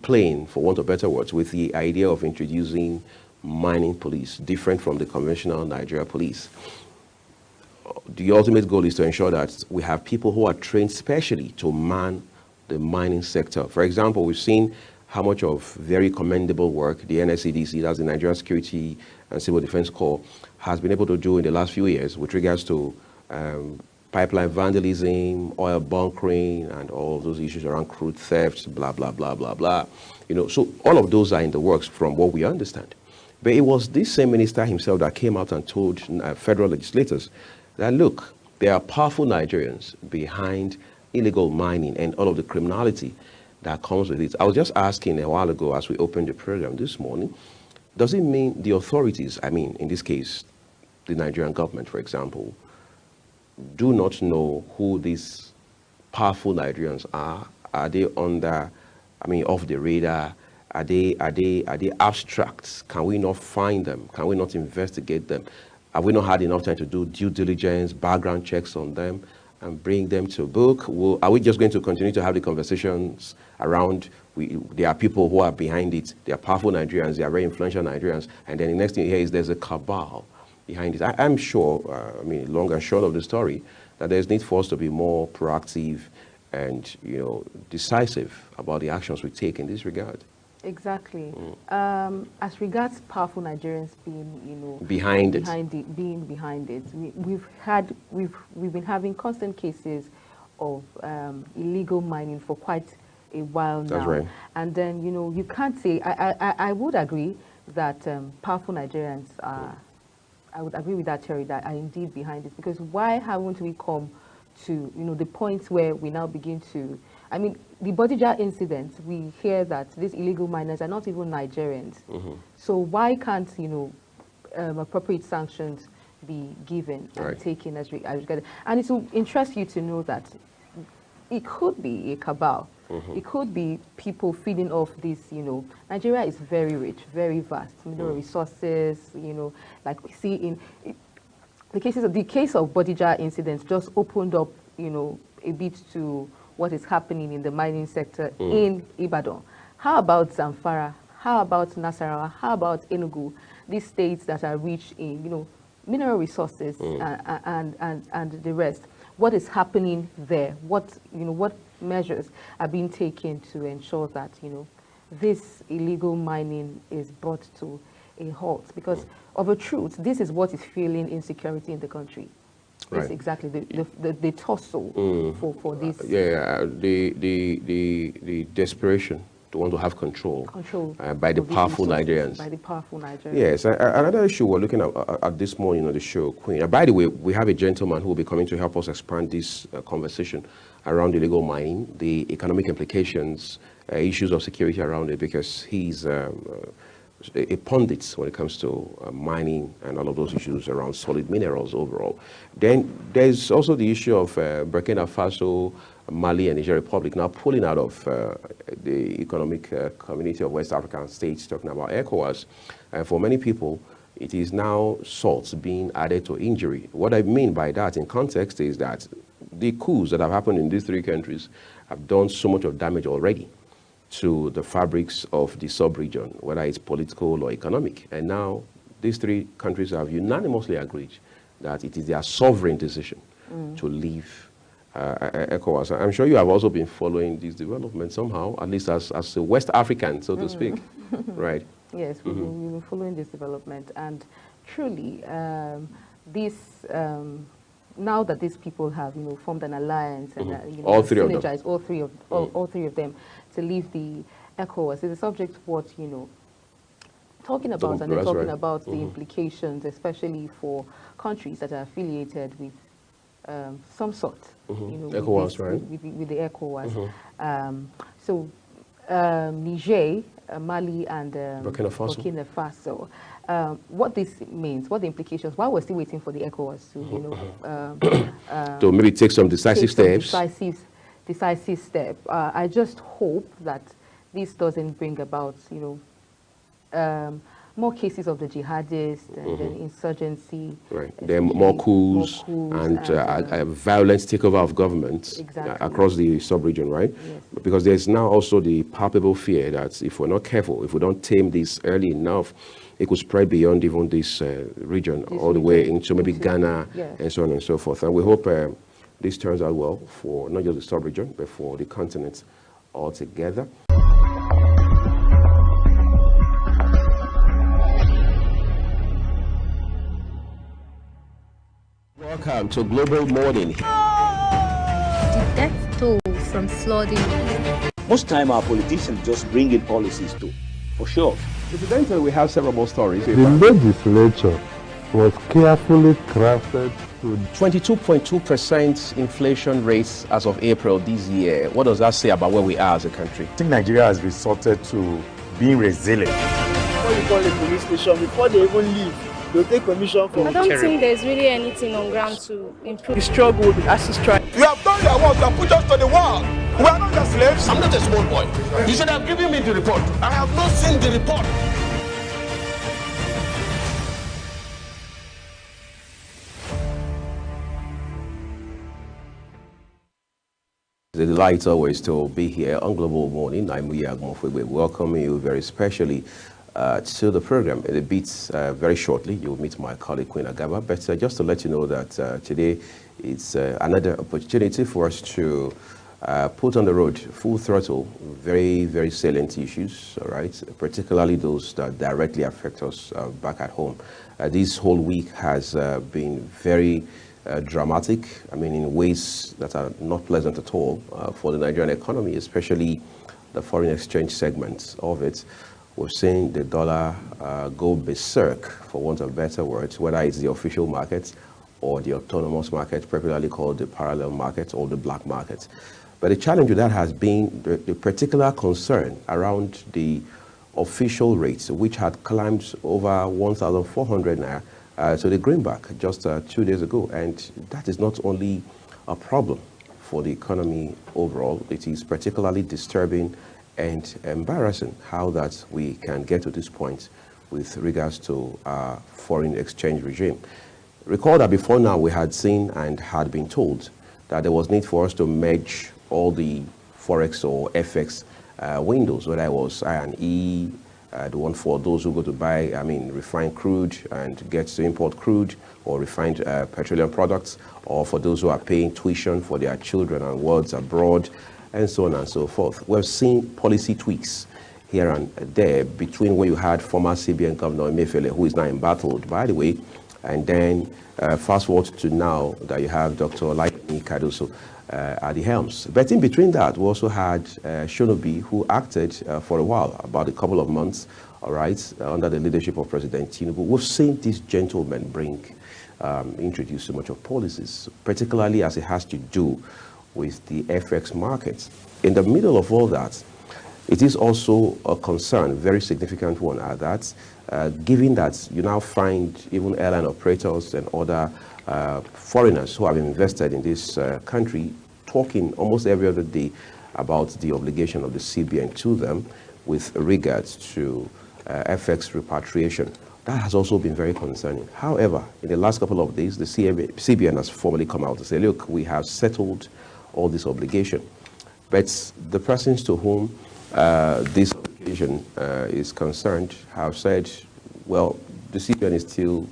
playing, for want of better words, with the idea of introducing mining police, different from the conventional Nigeria police. The ultimate goal is to ensure that we have people who are trained specially to man the mining sector. For example, we've seen how much of very commendable work the NSCDC, that's the Nigerian Security and Civil Defense Corps, has been able to do in the last few years with regards to pipeline vandalism, oil bunkering, and all those issues around crude thefts, blah, blah, blah, blah, blah. You know, so all of those are in the works from what we understand. But it was this same minister himself that came out and told federal legislators that, look, there are powerful Nigerians behind illegal mining and all of the criminality that comes with it. I was just asking a while ago as we opened the program this morning, does it mean the authorities, I mean, in this case, the Nigerian government, for example, do not know who these powerful Nigerians are? Are they under, I mean, off the radar? Are they abstracts? Can we not find them? Can we not investigate them? Have we not had enough time to do due diligence, background checks on them, and bring them to book? Are we just going to continue to have the conversations around there are people who are behind it, they are powerful Nigerians, they are very influential Nigerians, and then the next thing you hear is there's a cabal behind it? I'm sure, I mean, long and short of the story, that there's need for us to be more proactive and, you know, decisive about the actions we take in this regard. Exactly. As regards powerful Nigerians being, you know, behind it, we've been having constant cases of illegal mining for quite a while now. That's right. And then, you know, you can't say, I would agree that powerful Nigerians are, I would agree with that, Terry, that are indeed behind it, because why haven't we come to, you know, the point where we now begin to, I mean, the Bodija incident, we hear that these illegal miners are not even Nigerians. So why can't, you know, appropriate sanctions be given and taken as regarded? And it will interest you to know that it could be a cabal. It could be people feeding off this, you know. Nigeria is very rich, very vast, mineral resources, you know, like we see in the case of Bodija incidents just opened up, you know, a bit to what is happening in the mining sector in Ibadan. How about Zamfara? How about Nasarawa? How about Enugu? These states that are rich in, mineral resources and the rest. What is happening there? What measures are being taken to ensure that, this illegal mining is brought to a halt? Because of a truth, this is what is fueling insecurity in the country. Right. It's exactly the tussle for this. The desperation to want to have control by the powerful Nigerians. By the powerful Nigerians. Yes, another issue we're looking at this morning on the show, Queen. By the way, we have a gentleman who will be coming to help us expand this conversation around illegal mining, the economic implications, issues of security around it, because he's a pundit when it comes to mining and all of those issues around solid minerals overall. Then there's also the issue of Burkina Faso, Mali and Niger Republic now pulling out of the economic community of West African states, talking about ECOWAS. And for many people, it is now salt being added to injury. What I mean by that in context is that the coups that have happened in these three countries have done so much of damage already to the fabrics of the sub-region, whether it's political or economic. And now these three countries have unanimously agreed that it is their sovereign decision to leave ECOWAS. I'm sure you have also been following these developments somehow, at least as a West African, so to speak, right? Yes, we've been following this development, and truly, now that these people have, formed an alliance and all three synergized all three of them to leave the ECOWAS, is a subject worth talking about, and then talking about the implications, especially for countries that are affiliated with some sort, ECOWAS, with the ECOWAS. So Niger, Mali, and Burkina Faso. What this means, what the implications, while we're still waiting for the ECOWAS to, to maybe take some decisive steps. Decisive step. I just hope that this doesn't bring about, more cases of the jihadists and the insurgency. Right. There are more coups and violent takeover of governments across the sub-region, right? Yes. Because there's now also the palpable fear that if we're not careful, if we don't tame this early enough, it could spread beyond even this region, all the way into maybe Ghana and so on and so forth. And we hope this turns out well for not just the sub-region, but for the continent altogether. Welcome to Global Morning. The death toll from flooding. Most time our politicians just bring in policies too, for sure. Incidentally, we have several more stories. The legislature was carefully crafted to 22.2% inflation rates as of April this year. What does that say about where we are as a country? I think Nigeria has resorted to being resilient. Before you call the police station, before they even leave, they'll take permission from. I don't think there's really anything on ground to improve. The struggle with ASIS strike. You have done your work, you have put us to the wall. We are not your slaves. I'm not a small boy. You should have given me the report. I have not seen the report. It's a delight always to be here on Global Morning. I'm Muyi Agumofegbe, welcoming you very specially to the program. In a bit, very shortly, you'll meet my colleague Queen Agaba. But just to let you know that today it's another opportunity for us to put on the road full throttle very, very salient issues, all right, particularly those that directly affect us back at home. This whole week has been very dramatic, I mean, in ways that are not pleasant at all for the Nigerian economy, especially the foreign exchange segment of it. We're seeing the dollar go berserk, for want of better words, whether it's the official market or the autonomous market, popularly called the parallel market or the black market. But the challenge with that has been the particular concern around the official rates, which had climbed over 1,400 naira to the greenback just 2 days ago. And that is not only a problem for the economy overall, it is particularly disturbing and embarrassing how that we can get to this point with regards to our foreign exchange regime. Recall that before now we had seen and had been told that there was need for us to merge all the Forex or FX windows, whether it was I&E, the one for those who go to buy, refined crude and get to import crude or refined petroleum products, or for those who are paying tuition for their children and wards abroad, and so on and so forth. We've seen policy tweaks here and there between when you had former CBN Governor Emefiele, who is now embattled, by the way, and then fast forward to now that you have Dr. Olayiwomi Cardoso at the helms. But in between that, we also had Shonobi, who acted for a while, about a couple of months, all right, under the leadership of President Tinubu. We've seen these gentlemen introduce so much of policies, particularly as it has to do with the FX markets. In the middle of all that, it is also a concern, very significant one at that, given that you now find even airline operators and other foreigners who have invested in this country talking almost every other day about the obligation of the CBN to them with regards to FX repatriation. That has also been very concerning. However, in the last couple of days, the CBN has formally come out to say, look, we have settled all this obligation. But the persons to whom this obligation is concerned have said, well, the CBN is still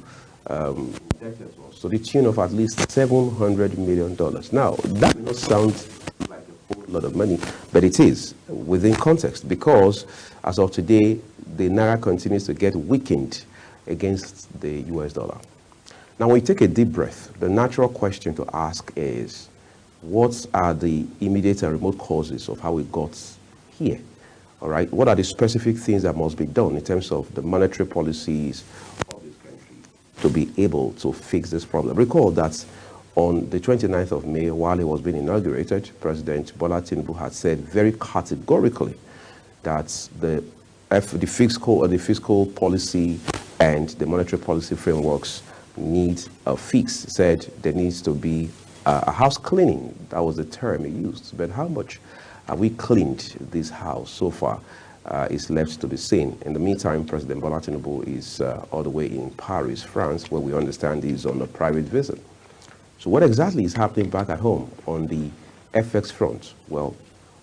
indebted as well, so the tune of at least $700 million. Now, that may not sound like a whole lot of money, but it is within context, because as of today, the Naira continues to get weakened against the US dollar. Now, when you take a deep breath, the natural question to ask is, what are the immediate and remote causes of how we got here? All right, what are the specific things that must be done in terms of the monetary policies of this country to be able to fix this problem? Recall that on the 29th of May, while he was being inaugurated, President Bola Tinubu had said very categorically that the fiscal policy and the monetary policy frameworks need a fix. He said there needs to be a house cleaning. That was the term he used. But how much have we cleaned this house so far is left to be seen. In the meantime, President Bola Tinubu is all the way in Paris, France, where we understand he's on a private visit. So what exactly is happening back at home on the FX front? Well,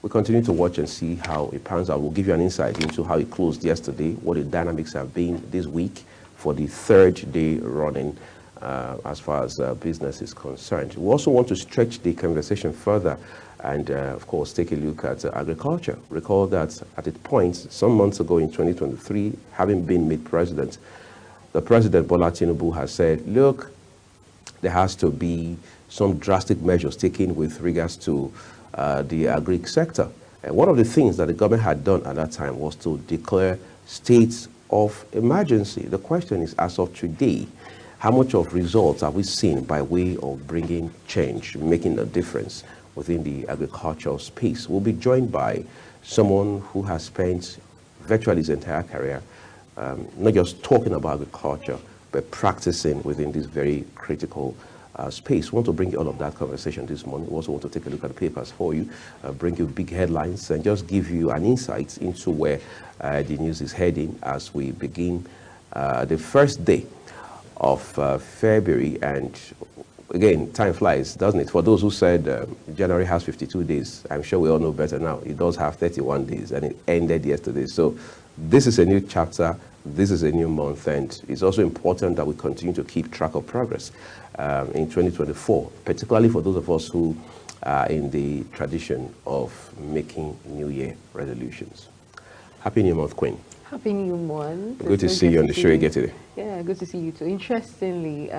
we continue to watch and see how it pans out. We'll give you an insight into how it closed yesterday, what the dynamics have been this week for the third day running as far as business is concerned. We also want to stretch the conversation further and, of course, take a look at agriculture. Recall that at a point, some months ago in 2023, having been made president, the President Bola Tinubu has said, look, there has to be some drastic measures taken with regards to the agri sector. And one of the things that the government had done at that time was to declare states of emergency. The question is, as of today, how much of results have we seen by way of bringing change, making a difference within the agricultural space? We'll be joined by someone who has spent virtually his entire career not just talking about agriculture, but practicing within this very critical space. We want to bring you all of that conversation this morning. We also want to take a look at the papers for you, bring you big headlines, and just give you an insight into where the news is heading as we begin the first day of February. And again, time flies, doesn't it? For those who said January has 52 days, I'm sure we all know better now. It does have 31 days, and it ended yesterday. So this is a new chapter. This is a new month, and it's also important that we continue to keep track of progress in 2024, particularly for those of us who are in the tradition of making New Year resolutions. Happy New Month, Queen. Happy New Month. Good to see you on the show again today. Yeah, good to see you too. Interestingly,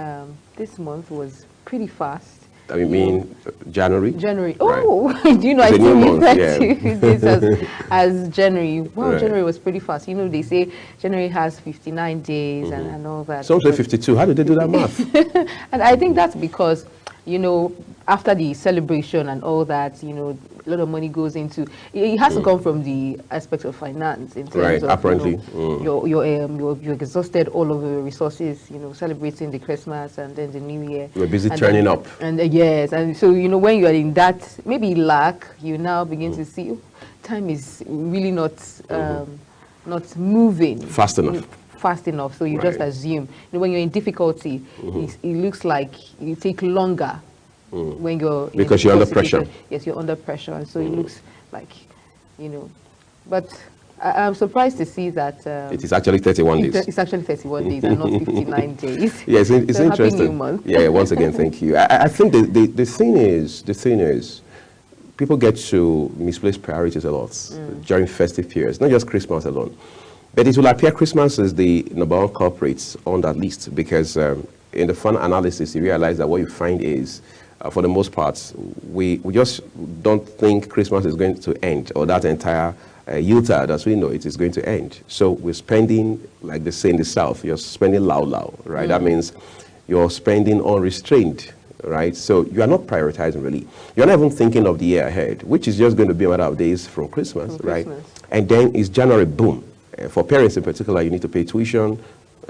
this month was pretty fast. I mean, January? January. Right. Oh, do you know, I still refer to this as January. Wow, right. January was pretty fast. You know, they say January has 59 days and all that. Some say 52. How did they do that math? And I think that's because, you know, after the celebration and all that, you know, a lot of money goes into it. Has to come from the aspect of finance in terms of, apparently, you know, you're exhausted all of your resources, you know, celebrating the Christmas and then the New Year. You're busy turning up. And yes, and so, you know, when you are in that maybe lack, you now begin to see time is really not not moving fast enough. So you just assume, you know, when you're in difficulty, it looks like you take longer when you're in because you're under pressure. Yes, you're under pressure, and so it looks like, but I'm surprised to see that it is actually 31 days. It's actually 31 days and not 59 days. Yes, it's so interesting. Happy new month. Yeah, once again, thank you. I think the thing is, people get to misplace priorities a lot during festive periods, not just Christmas alone. But it will appear Christmas is the number one culprit on that list, because in the fun analysis, you realize that what you find is, for the most part, we just don't think Christmas is going to end, or that entire Yuletide, as we know it, is going to end. So we're spending, like they say in the South, you're spending loud, right? That means you're spending unrestrained, right? So you are not prioritizing, really. You're not even thinking of the year ahead, which is just going to be a matter of days from Christmas, right? And then it's January, boom. For parents in particular, you need to pay tuition.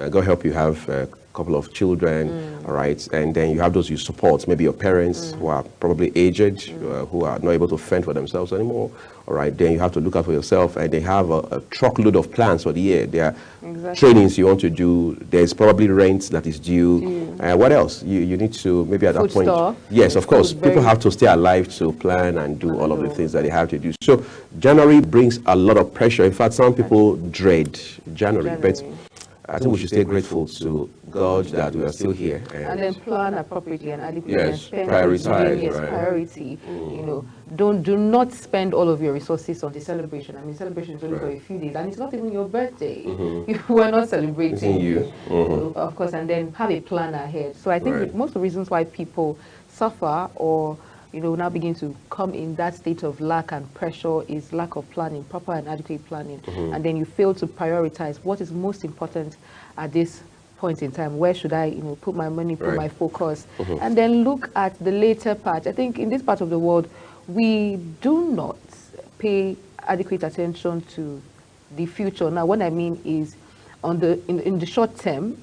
God help you have a couple of children, all right? And then you have those you support, maybe your parents who are probably aged, who are not able to fend for themselves anymore, all right? Then you have to look out for yourself, and they have a truckload of plans for the year. There are trainings you want to do. There's probably rent that is due. What else? You need to, maybe at that point. Store. Yes, of course. People have to stay alive to plan and do all of the things that they have to do. So January brings a lot of pressure. In fact, some people dread January. But I think we should stay grateful to God that we are still here. And then plan appropriately and adequately. Yes, prioritize, right. Priority. Do not spend all of your resources on the celebration. I mean, celebration is only for a few days, and it's not even your birthday. You are not celebrating you. Of course, and then have a plan ahead. So I think most of the reasons why people suffer or now begin to come in that state of lack and pressure is lack of planning, proper and adequate planning. And then you fail to prioritize what is most important at this point in time. Where should I, put my money, put my focus, and then look at the later part. I think in this part of the world, we do not pay adequate attention to the future. Now, what I mean is on in the short term,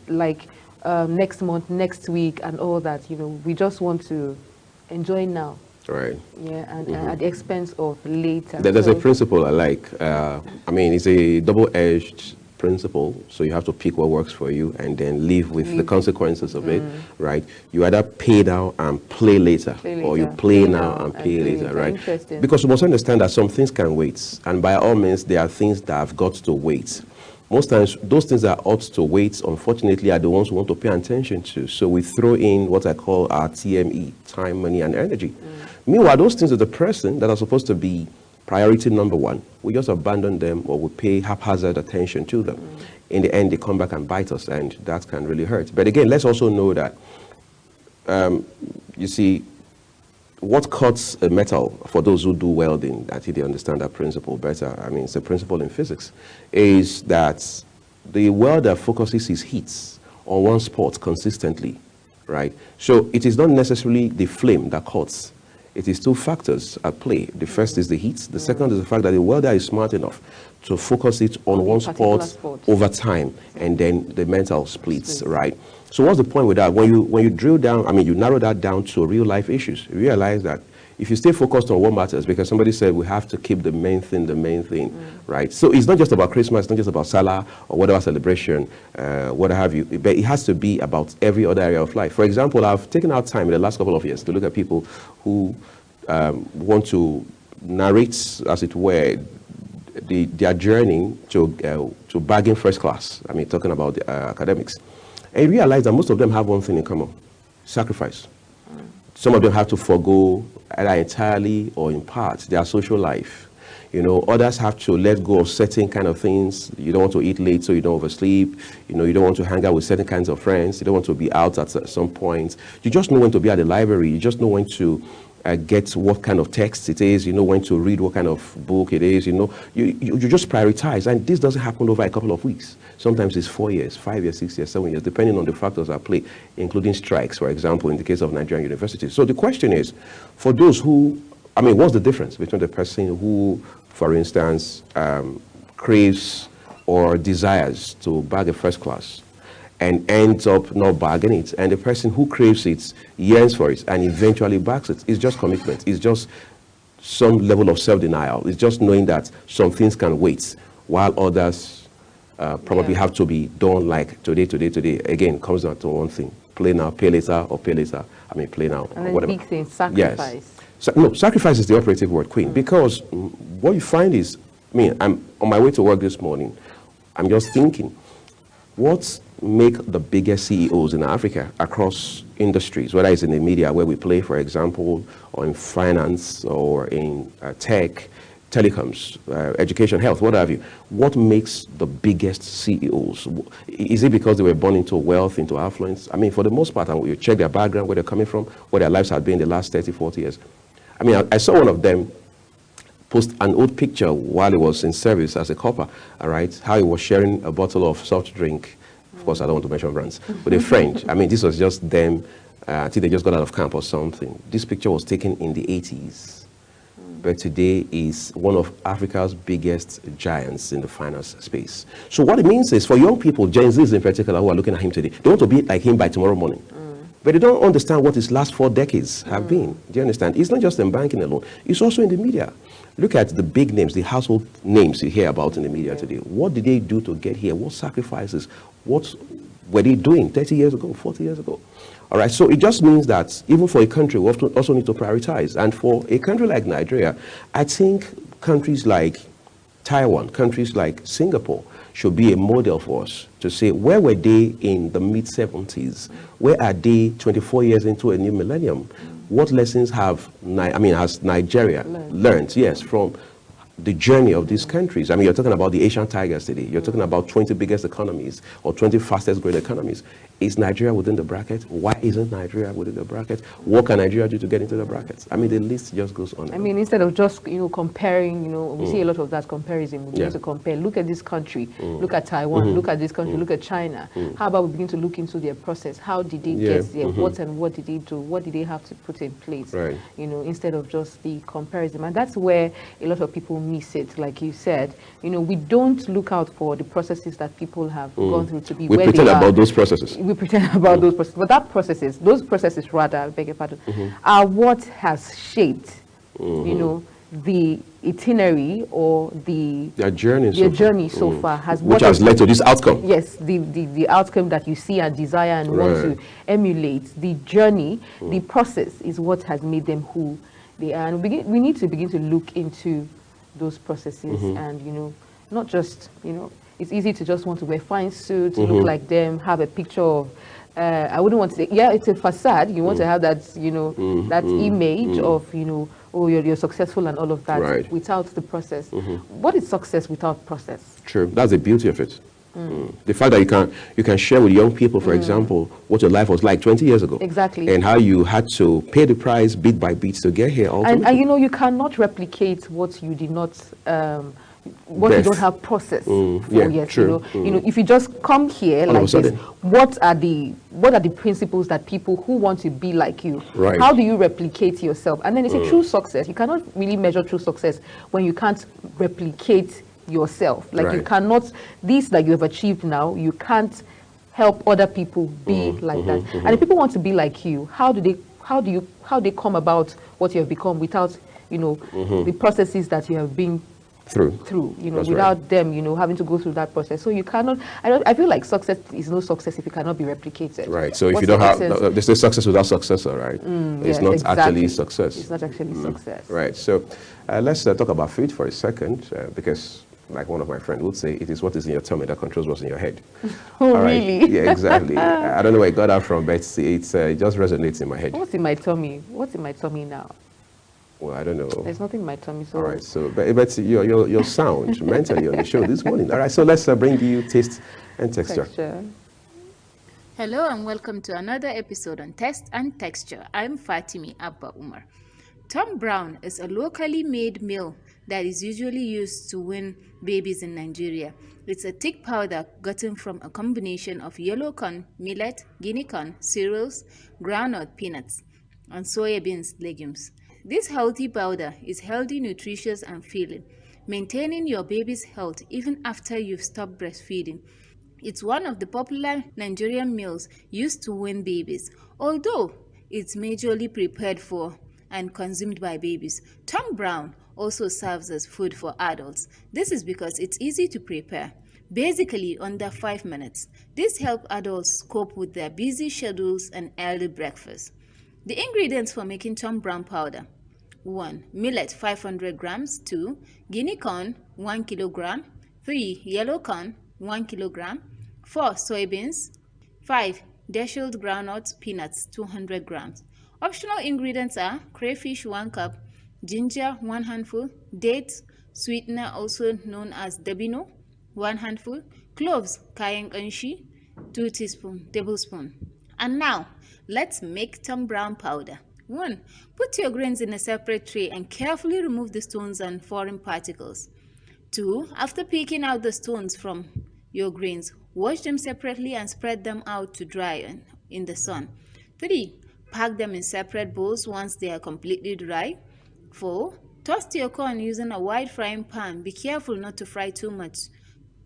like next month, next week, and all that, we just want to enjoy now. Right. Yeah, and at the expense of later. There's a principle I like. I mean, it's a double-edged principle, so you have to pick what works for you and then live with the consequences of it, right? You either pay now and play later, or you play now and pay later, right? Because you must understand that some things can wait, and by all means, there are things that have got to wait. Most times, those things that ought to wait, unfortunately, are the ones we want to pay attention to. So we throw in what I call our TME, time, money, and energy. Meanwhile, those things are the person that are supposed to be priority number one. We just abandon them, or we pay haphazard attention to them. In the end, they come back and bite us, and that can really hurt. But again, let's also know that, you see, what cuts a metal, for those who do welding, I think they understand that principle better. I mean, it's a principle in physics, is that the welder focuses his heat on one spot consistently, right? So it is not necessarily the flame that cuts. It is two factors at play. The first is the heat. The second is the fact that the welder is smart enough to focus it on one spot over time, and then the metal splits, right? So what's the point with that? When you drill down, I mean, you narrow that down to real life issues, you realize that if you stay focused on what matters, because somebody said we have to keep the main thing, right? So it's not just about Christmas, it's not just about Salah or whatever celebration, what have you, but it has to be about every other area of life. For example, I've taken out time in the last couple of years to look at people who want to narrate, as it were, their journey to bagging first class. I mean, talking about academics. And you realize that most of them have one thing in common: sacrifice. Some of them have to forego, either entirely or in part, their social life. Others have to let go of certain kind of things. You don't want to eat late so you don't oversleep. You don't want to hang out with certain kinds of friends. You don't want to be out at some point. You just know when to be at the library. You just know when to get what kind of text it is, when to read what kind of book it is, you just prioritize. And this doesn't happen over a couple of weeks. Sometimes it's 4 years, 5 years, 6 years, 7 years, depending on the factors at play, including strikes, for example, in the case of Nigerian universities. So the question is, for those who, I mean, what's the difference between the person who, for instance, craves or desires to bag a first class and ends up not bagging it, and the person who craves it, yearns for it, and eventually bags it? It's just commitment. It's just some level of self-denial. It's just knowing that some things can wait, while others probably have to be done like today. Again, comes down to one thing: play now, pay later, or pay later. I mean, play now, and or whatever. big thing, sacrifice. Yes. No, sacrifice is the operative word, Queen, because what you find is, I mean, I'm on my way to work this morning. I'm just thinking, what make the biggest CEOs in Africa across industries, whether it's in the media where we play, for example, or in finance, or in tech, telecoms, education, health, what have you. What makes the biggest CEOs? Is it because they were born into wealth, into affluence? I mean, for the most part, and you check their background, where they're coming from, where their lives have been the last 30, 40 years. I mean, I saw one of them post an old picture while he was in service as a copper, all right, how he was sharing a bottle of soft drink. Of course, I don't want to mention brands, with a friend. I mean, this was just them, I think they just got out of camp or something. This picture was taken in the 80s. But today is one of Africa's biggest giants in the finance space. So what it means is for young people, Gen Zs in particular, who are looking at him today, they want to be like him by tomorrow morning. But they don't understand what his last 4 decades have been. Do you understand? It's not just in banking alone. It's also in the media. Look at the big names, the household names you hear about in the media today. What did they do to get here? What sacrifices? What were they doing 30 years ago, 40 years ago? All right, so it just means that even for a country, we also need to prioritize. And for a country like Nigeria, I think countries like Taiwan, countries like Singapore, should be a model for us to say, where were they in the mid-70s? Where are they 24 years into a new millennium? What lessons has Nigeria learned, yes, from the journey of these countries? I mean, you're talking about the Asian tigers today. You're talking about 20 biggest economies or 20 fastest growing economies. Is Nigeria within the bracket? Why isn't Nigeria within the bracket? What can Nigeria do to get into the brackets? I mean, the list just goes on. I mean, instead of just, comparing, we see a lot of that comparison. We need to compare. Look at this country. Look at Taiwan. Look at this country. Look at China. How about we begin to look into their process? How did they get there? What did they do? What did they have to put in place? Right. Instead of just the comparison. And that's where a lot of people miss it. Like you said, we don't look out for the processes that people have gone through to be where they are. We pretend about those processes. We pretend about those processes. But those processes rather, I beg your pardon, are what has shaped, the itinerary or their journey so far which has led to this outcome. Yes, the outcome that you see and desire and want to emulate. The journey, the process is what has made them who they are. And we need to begin to look into those processes and, not just, it's easy to just want to wear fine suits, look like them, have a picture of, I wouldn't want to say, it's a facade. You want to have that, that image of, oh, you're successful and all of that without the process. What is success without process? True. That's the beauty of it. The fact that you can share with young people, for example, what your life was like 20 years ago. Exactly. And how you had to pay the price bit by bit to get here. And you cannot replicate what you did not what you don't have process for yet. True. If you just come here like this, what are the principles that people who want to be like you, how do you replicate yourself? And then it's a true success. You cannot really measure true success when you can't replicate yourself. Like you cannot, this that you have achieved now, you can't help other people be like that. And if people want to be like you, how they come about what you have become without the processes that you have been through, without them, having to go through that process. So you cannot, I feel like success is no success if it cannot be replicated. Right. So if you don't have, there's no success without successor, right? It's not actually success. It's not actually success. Right. So let's talk about food for a second, because like one of my friends would say, it is what is in your tummy that controls what's in your head. Oh, really? Yeah, exactly. I don't know where I got that from, but it just resonates in my head. What's in my tummy? What's in my tummy now? Well, I don't know. There's nothing in my tummy. So. All right, so but your sound mentally on the show this morning. All right, so let's bring you taste and texture. Hello and welcome to another episode on Taste and Texture. I'm Fatimi Abba Umar. Tom Brown is a locally made meal that is usually used to win babies in Nigeria. It's a thick powder gotten from a combination of yellow corn, millet, guinea corn, cereals, groundnut, peanuts, and soya beans, legumes. This healthy powder is healthy, nutritious, and filling, maintaining your baby's health even after you've stopped breastfeeding. It's one of the popular Nigerian meals used to win babies, although it's majorly prepared for and consumed by babies. Tom Brown also serves as food for adults. This is because it's easy to prepare. basically under 5 minutes. This helps adults cope with their busy schedules and early breakfast. The ingredients for making Tom Brown powder: 1. Millet 500 grams. 2. Guinea corn 1 kilogram. 3. Yellow corn 1 kilogram. 4. Soybeans. 5. Deshelled groundnut peanuts 200 grams. Optional ingredients are crayfish 1 cup, ginger 1 handful, dates, sweetener also known as dabino 1 handful, cloves cayenne kanshi 2 tablespoons. And now let's make Tom Brown powder. 1. Put your grains in a separate tray and carefully remove the stones and foreign particles. 2. After picking out the stones from your grains, wash them separately and spread them out to dry in the sun. 3. Pack them in separate bowls once they are completely dry. 4. Toast your corn using a wide frying pan. Be careful not to fry too much,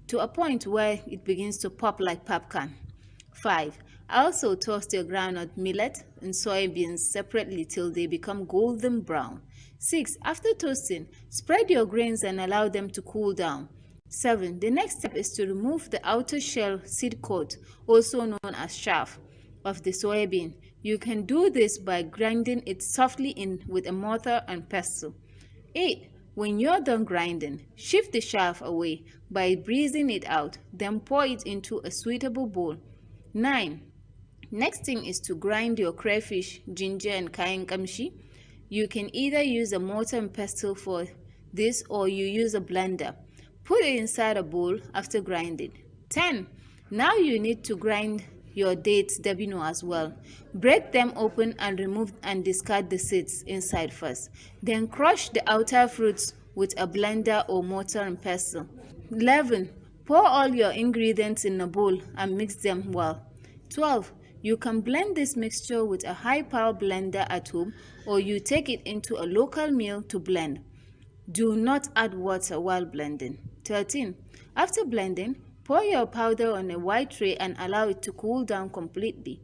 to a point where it begins to pop like popcorn. 5. Also toast your groundnut, millet, and soybeans separately till they become golden brown. 6. After toasting, spread your grains and allow them to cool down. 7. The next step is to remove the outer shell seed coat, also known as chaff, of the soybean. You can do this by grinding it softly in with a mortar and pestle. 8. When you're done grinding, shift the chaff away by breezing it out, then pour it into a suitable bowl. 9. Next thing is to grind your crayfish, ginger, and cayenne kamshi. You can either use a mortar and pestle for this, or you use a blender. Put it inside a bowl after grinding. 10. Now you need to grind your dates dabino as well. Break them open and remove and discard the seeds inside first. Then crush the outer fruits with a blender or mortar and pestle. 11. Pour all your ingredients in a bowl and mix them well. 12. You can blend this mixture with a high-power blender at home, or you take it into a local mill to blend. Do not add water while blending. 13. After blending, pour your powder on a wide tray and allow it to cool down completely.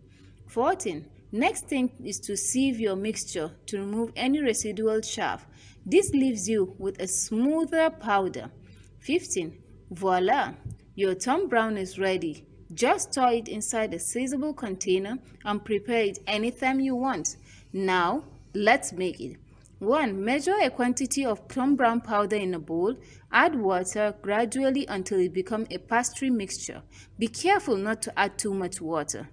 14. Next thing is to sieve your mixture to remove any residual chaff. This leaves you with a smoother powder. 15. Voila! Your Tom Brown is ready. Just store it inside a sealable container and prepare it anytime you want. Now, let's make it. 1. Measure a quantity of Tom Brown powder in a bowl. Add water gradually until it becomes a pastry mixture. Be careful not to add too much water.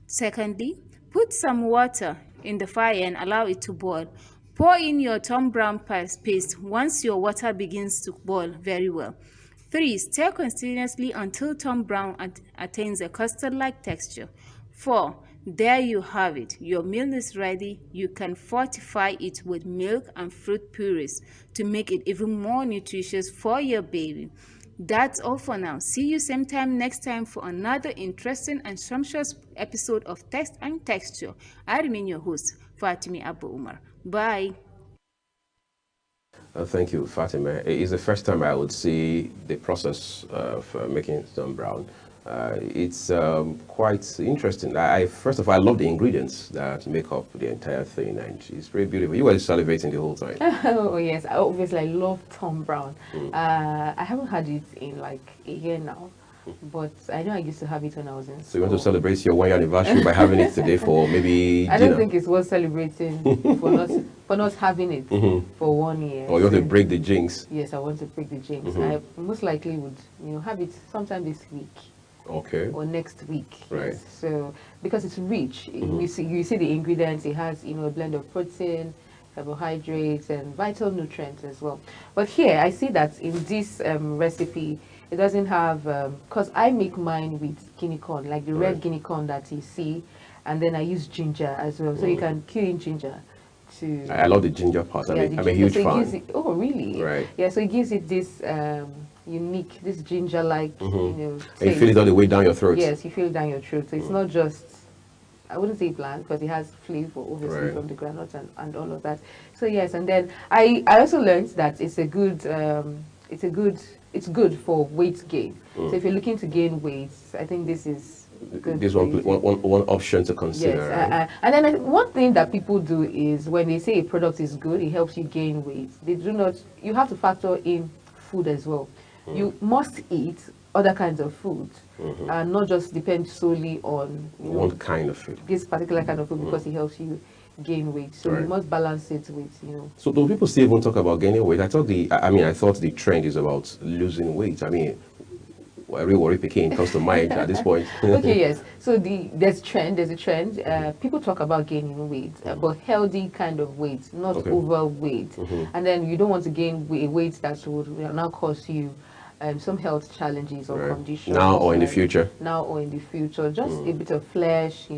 Secondly, put some water in the fire and allow it to boil. Pour in your Tom Brown paste once your water begins to boil very well. 3. Stir continuously until Tom Brown attains a custard-like texture. 4. There you have it. Your meal is ready. You can fortify it with milk and fruit purees to make it even more nutritious for your baby. That's all for now. See you same time next time for another interesting and sumptuous episode of Text and Texture. I remain your host, Fatimi Abu Umar. Bye. Thank you, Fatima. It's the first time I would see the process of making Tom Brown. It's quite interesting. First of all, I love the ingredients that make up the entire thing, and it's very beautiful. You were salivating the whole time. Oh yes, obviously I love Tom Brown. I haven't had it in like a year now, but I know I used to have it when I was in school. So you want to celebrate your 1 year anniversary by having it today for maybe I dinner? don't think it's worth celebrating for not having it for 1 year. Or you want to break the jinx? Yes, I want to break the jinx. I most likely would, have it sometime this week. Okay. Or next week. Right. Yes. So because it's rich, you see the ingredients. It has a blend of protein, carbohydrates, and vital nutrients as well. But here I see that in this recipe, it doesn't have because I make mine with guinea corn, like the red guinea corn that you see, and then I use ginger as well. So you can kill in ginger. I love the ginger part. Yeah, I'm a huge fan. Oh, really? Right. Yeah. So it gives it this unique, this ginger-like, and you feel it all the way down your throat. Yes, you feel it down your throat. So it's not just, I wouldn't say bland, because it has flavor, obviously, from the granules and all of that. So yes, and then I also learned that it's a good, it's good for weight gain. So if you're looking to gain weight, I think this is good. This one option to consider. Yes, right? and then one thing that people do is when they say a product is good, it helps you gain weight. They do not. You have to factor in food as well. You must eat other kinds of food, and not just depend solely on one kind of food. This particular kind of food because it helps you gain weight. So you must balance it with, So do people still even talk about gaining weight? I thought the trend is about losing weight. I mean, every Peking comes to mind at this point. Okay, yes. So there's a trend. People talk about gaining weight, but healthy kind of weight, not overweight. And then you don't want to gain weight that would now cause you some health challenges or conditions. Now or in the future. Now or in the future. Just a bit of flesh,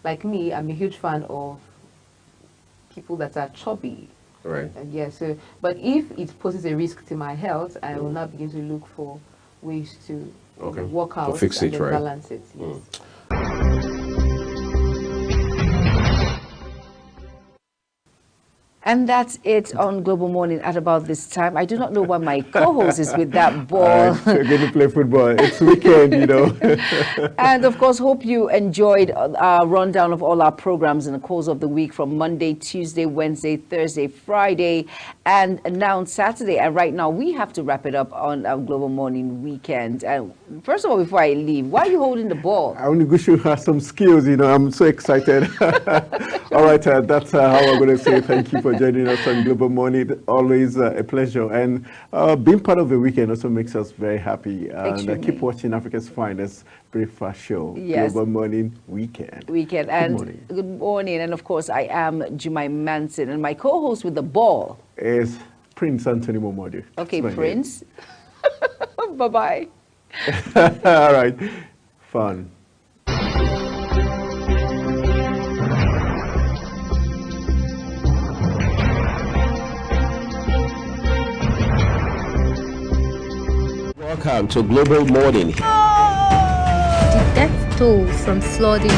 Like me, I'm a huge fan of people that are chubby. Right. But if it poses a risk to my health, I will now begin to look for ways to work out to fix it, and balance it. Yes. And that's it on Global Morning at about this time. I do not know why my co-host is with that ball. We're going to play football. It's weekend, And of course, hope you enjoyed our rundown of all our programs in the course of the week from Monday, Tuesday, Wednesday, Thursday, Friday, and now Saturday. And right now, we have to wrap it up on our Global Morning weekend. And first of all, before I leave, why are you holding the ball? I want to go show her some skills, I'm so excited. All right, that's how we're going to say thank you for joining us on Global Morning. Always a pleasure. And being part of the weekend also makes us very happy. And keep watching Africa's Finest Breakfast Show. Yes. Global Morning Weekend. Good morning. And of course, I am Jumai Manson. And my co-host with the ball is Prince Anthony Momodu. Okay, Prince. Bye-bye. All right. Fun. Welcome to Global Morning. The death toll from flooding.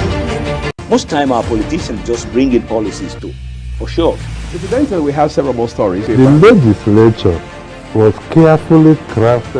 Most time our politicians just bring in policies too, for sure. Incidentally, we have several more stories. The legislature was carefully crafted